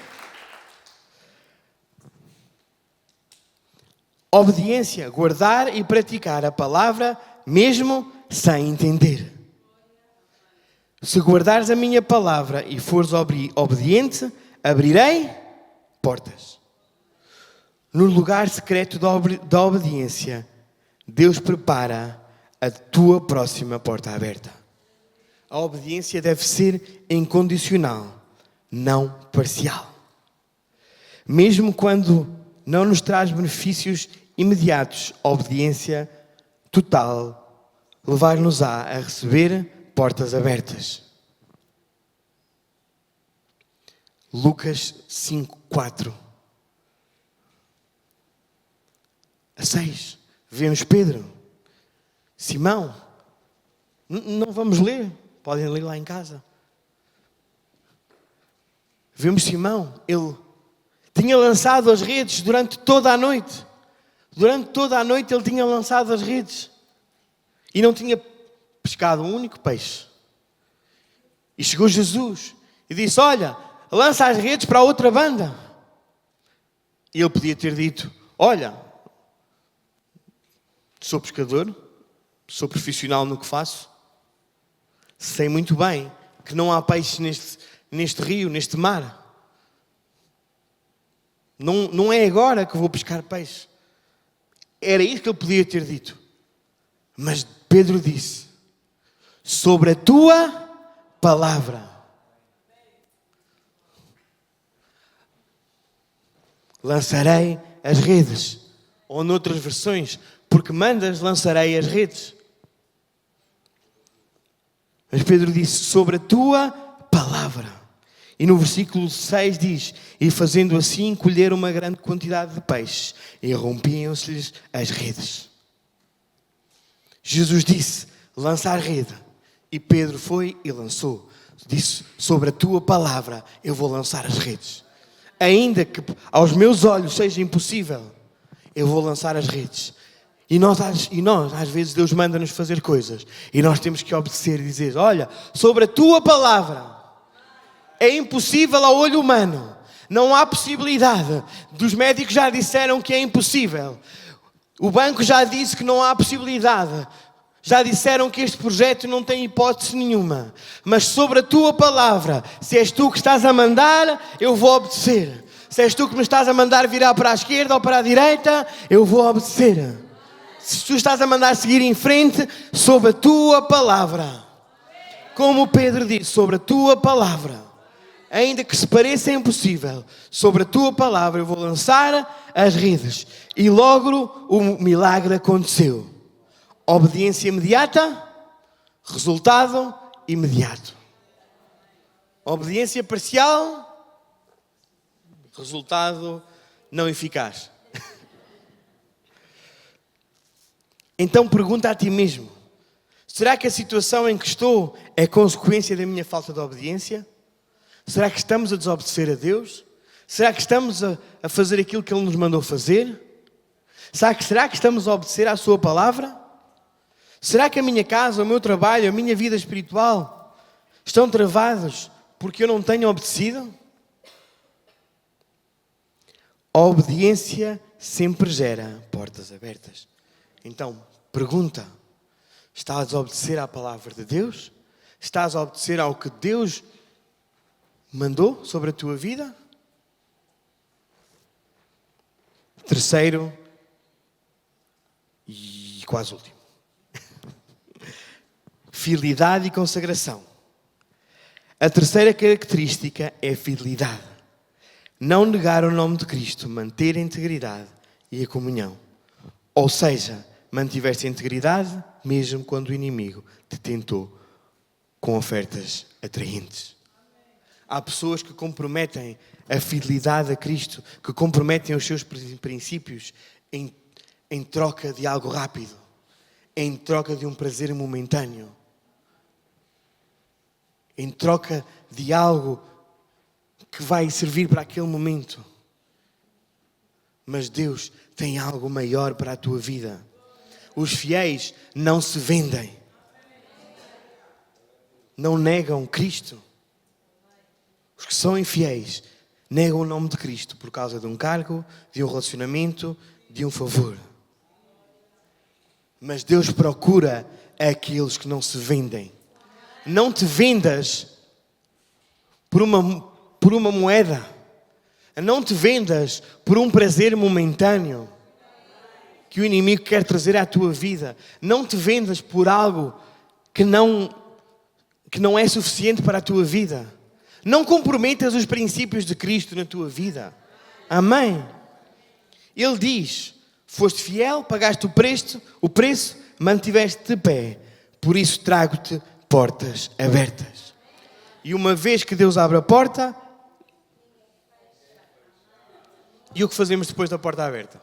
Obediência, guardar e praticar a palavra mesmo sem entender. Se guardares a minha palavra e fores obediente, abrirei portas. No lugar secreto da obediência, Deus prepara a tua próxima porta aberta. A obediência deve ser incondicional, não parcial. Mesmo quando não nos traz benefícios imediatos, a obediência total levar-nos-á a receber portas abertas. Lucas 5, 4 a 6. Vemos Pedro. Simão. Não vamos ler. Podem ler lá em casa. Vemos Simão. Ele tinha lançado as redes durante toda a noite. Durante toda a noite ele tinha lançado as redes. E não tinha pescado um único peixe. E chegou Jesus e disse: olha, lança as redes para a outra banda. E ele podia ter dito: olha, sou pescador, sou profissional no que faço, sei muito bem que não há peixe neste rio, neste mar. Não é agora que vou pescar peixe. Era isso que ele podia ter dito. Mas Pedro disse: sobre a tua palavra lançarei as redes. Ou noutras versões, porque mandas, lançarei as redes. Mas Pedro disse: sobre a tua palavra. E no versículo 6 diz: e fazendo assim, colheram uma grande quantidade de peixes, e rompiam-se-lhes as redes. Jesus disse: lança a rede. E Pedro foi e lançou. Disse: sobre a tua palavra eu vou lançar as redes. Ainda que aos meus olhos seja impossível, eu vou lançar as redes. E nós, às vezes, Deus manda-nos fazer coisas. E nós temos que obedecer e dizer: olha, sobre a tua palavra é impossível ao olho humano. Não há possibilidade. Dos médicos já disseram que é impossível. O banco já disse que não há possibilidade. Já disseram que este projeto não tem hipótese nenhuma. Mas sobre a tua palavra, se és tu que estás a mandar, eu vou obedecer. Se és tu que me estás a mandar virar para a esquerda ou para a direita, eu vou obedecer. Se tu estás a mandar seguir em frente, sobre a tua palavra. Como Pedro disse, sobre a tua palavra. Ainda que se pareça impossível, sobre a tua palavra eu vou lançar as redes. E logo o milagre aconteceu. Obediência imediata, resultado imediato. Obediência parcial, resultado não eficaz. Então pergunta a ti mesmo: será que a situação em que estou é consequência da minha falta de obediência? Será que estamos a desobedecer a Deus? Será que estamos a fazer aquilo que Ele nos mandou fazer? Será que estamos a obedecer à sua palavra? Será que a minha casa, o meu trabalho, a minha vida espiritual estão travados porque eu não tenho obedecido? A obediência sempre gera portas abertas. Então, pergunta: estás a obedecer à palavra de Deus? Estás a obedecer ao que Deus mandou sobre a tua vida? Terceiro e quase último. Fidelidade e consagração. A terceira característica é a fidelidade. Não negar o nome de Cristo, manter a integridade e a comunhão. Ou seja, mantiveste a integridade mesmo quando o inimigo te tentou com ofertas atraentes. Há pessoas que comprometem a fidelidade a Cristo, que comprometem os seus princípios em troca de algo rápido, em troca de um prazer momentâneo, em troca de algo que vai servir para aquele momento. Mas Deus tem algo maior para a tua vida. Os fiéis não se vendem. Não negam Cristo. Os que são infiéis negam o nome de Cristo por causa de um cargo, de um relacionamento, de um favor. Mas Deus procura aqueles que não se vendem. Não te vendas por uma moeda. Não te vendas por um prazer momentâneo que o inimigo quer trazer à tua vida. Não te vendas por algo que não é suficiente para a tua vida. Não comprometas os princípios de Cristo na tua vida. Amém? Ele diz: foste fiel, pagaste o preço, mantiveste de pé. Por isso trago-te portas abertas. E uma vez que Deus abre a porta, e o que fazemos depois da porta aberta?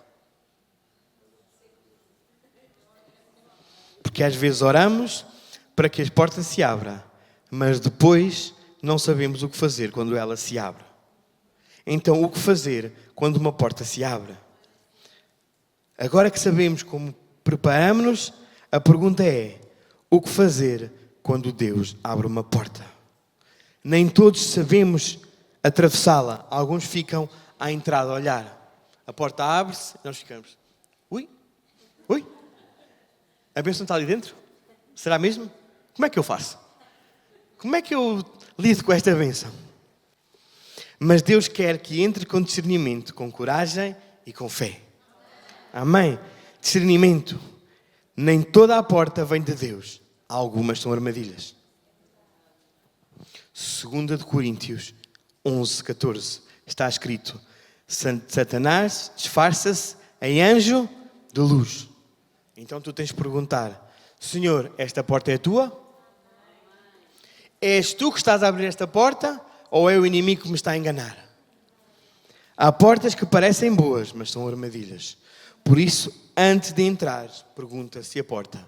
Porque às vezes oramos para que a porta se abra, mas depois não sabemos o que fazer quando ela se abre. Então, o que fazer quando uma porta se abre? Agora que sabemos como preparamos-nos, a pergunta é: o que fazer quando Deus abre uma porta? Nem todos sabemos atravessá-la. Alguns ficam à entrada a olhar. A porta abre-se e nós ficamos: ui, a bênção está ali dentro? Será mesmo? Como é que eu faço? Como é que eu lido com esta bênção? Mas Deus quer que entre com discernimento, com coragem e com fé. Amém? Discernimento. Nem toda a porta vem de Deus. Algumas são armadilhas. 2 Coríntios 11:14 está escrito: Satanás disfarça-se em anjo de luz. Então tu tens de perguntar: Senhor, esta porta é tua? És tu que estás a abrir esta porta ou é o inimigo que me está a enganar? Há portas que parecem boas, mas são armadilhas. Por isso, antes de entrar, pergunta se a porta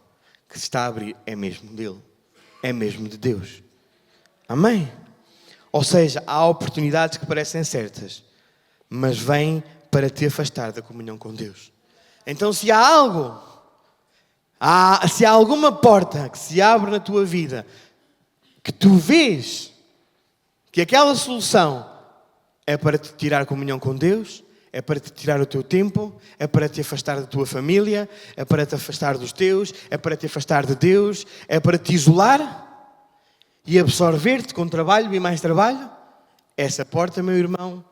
que se está a abrir é mesmo dele, é mesmo de Deus. Amém? Ou seja, há oportunidades que parecem certas, mas vêm para te afastar da comunhão com Deus. Então, se há alguma porta que se abre na tua vida, que tu vês que aquela solução é para te tirar a comunhão com Deus, é para te tirar o teu tempo, é para te afastar da tua família, é para te afastar dos teus, é para te afastar de Deus, é para te isolar e absorver-te com trabalho e mais trabalho, essa porta, meu irmão,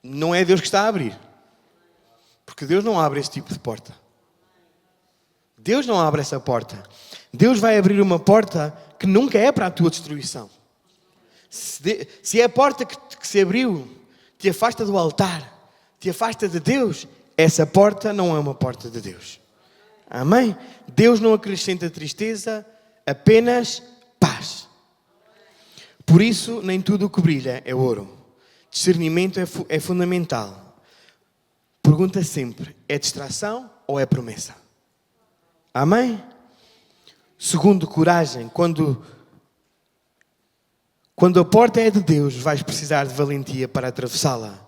não é Deus que está a abrir. Porque Deus não abre esse tipo de porta. Deus não abre essa porta. Deus vai abrir uma porta que nunca é para a tua destruição. Se é a porta que se abriu te afasta do altar, te afasta de Deus, essa porta não é uma porta de Deus. Amém? Deus não acrescenta tristeza, apenas paz. Por isso, nem tudo o que brilha é ouro. Discernimento é fundamental. Pergunta sempre: é distração ou é promessa? Amém? Segundo, coragem. Quando a porta é de Deus, vais precisar de valentia para atravessá-la.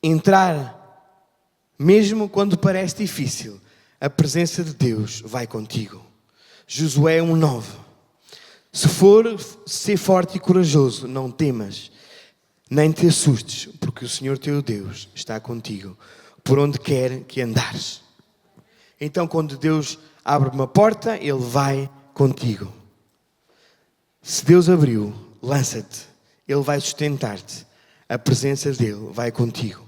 Entrar, mesmo quando parece difícil, a presença de Deus vai contigo. Josué 1:9. Se for ser forte e corajoso, não temas, nem te assustes, porque o Senhor teu Deus está contigo, por onde quer que andares. Então, quando Deus abre uma porta, Ele vai contigo. Se Deus abriu, lança-te. Ele vai sustentar-te. A presença dEle vai contigo.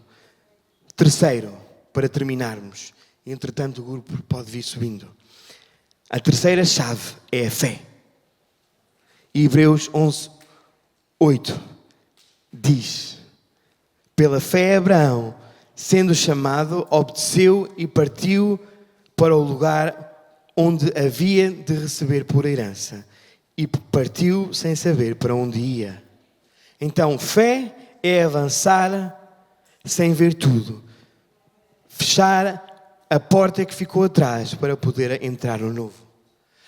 Terceiro, para terminarmos, entretanto o grupo pode vir subindo. A terceira chave é a fé. Hebreus 11:8 diz: pela fé Abraão, sendo chamado, obedeceu e partiu para o lugar onde havia de receber por herança. E partiu sem saber para onde ia. Então, fé é avançar sem ver tudo. Fechar a porta que ficou atrás para poder entrar no novo.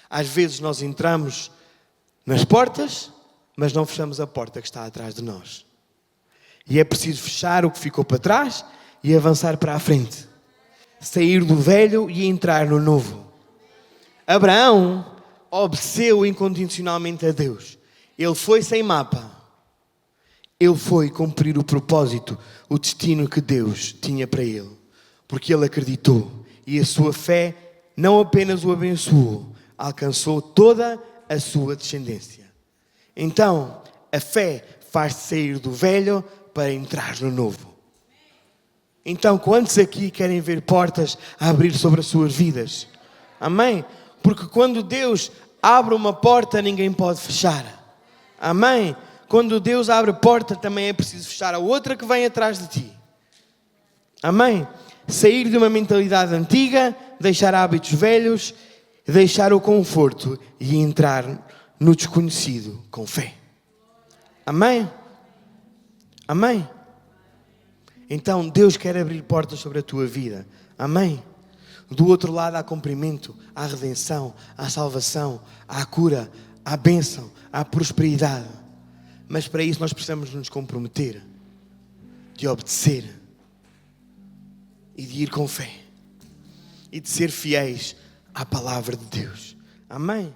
Às vezes nós entramos nas portas, mas não fechamos a porta que está atrás de nós. E é preciso fechar o que ficou para trás e avançar para a frente. Sair do velho e entrar no novo. Abraão obedeceu incondicionalmente a Deus. Ele foi sem mapa. Ele foi cumprir o propósito, o destino que Deus tinha para ele. Porque ele acreditou. E a sua fé não apenas o abençoou, alcançou toda a sua descendência. Então, a fé faz-te sair do velho para entrar no novo. Então, quantos aqui querem ver portas a abrir sobre as suas vidas? Amém? Porque quando Deus abre uma porta, ninguém pode fechar. Amém? Quando Deus abre a porta, também é preciso fechar a outra que vem atrás de ti. Amém? Sair de uma mentalidade antiga, deixar hábitos velhos, deixar o conforto e entrar no desconhecido com fé. Amém? Amém? Então Deus quer abrir portas sobre a tua vida. Amém? Do outro lado há cumprimento, há redenção, há salvação, há cura, há bênção, há prosperidade. Mas para isso nós precisamos nos comprometer, de obedecer e de ir com fé e de ser fiéis à palavra de Deus. Amém?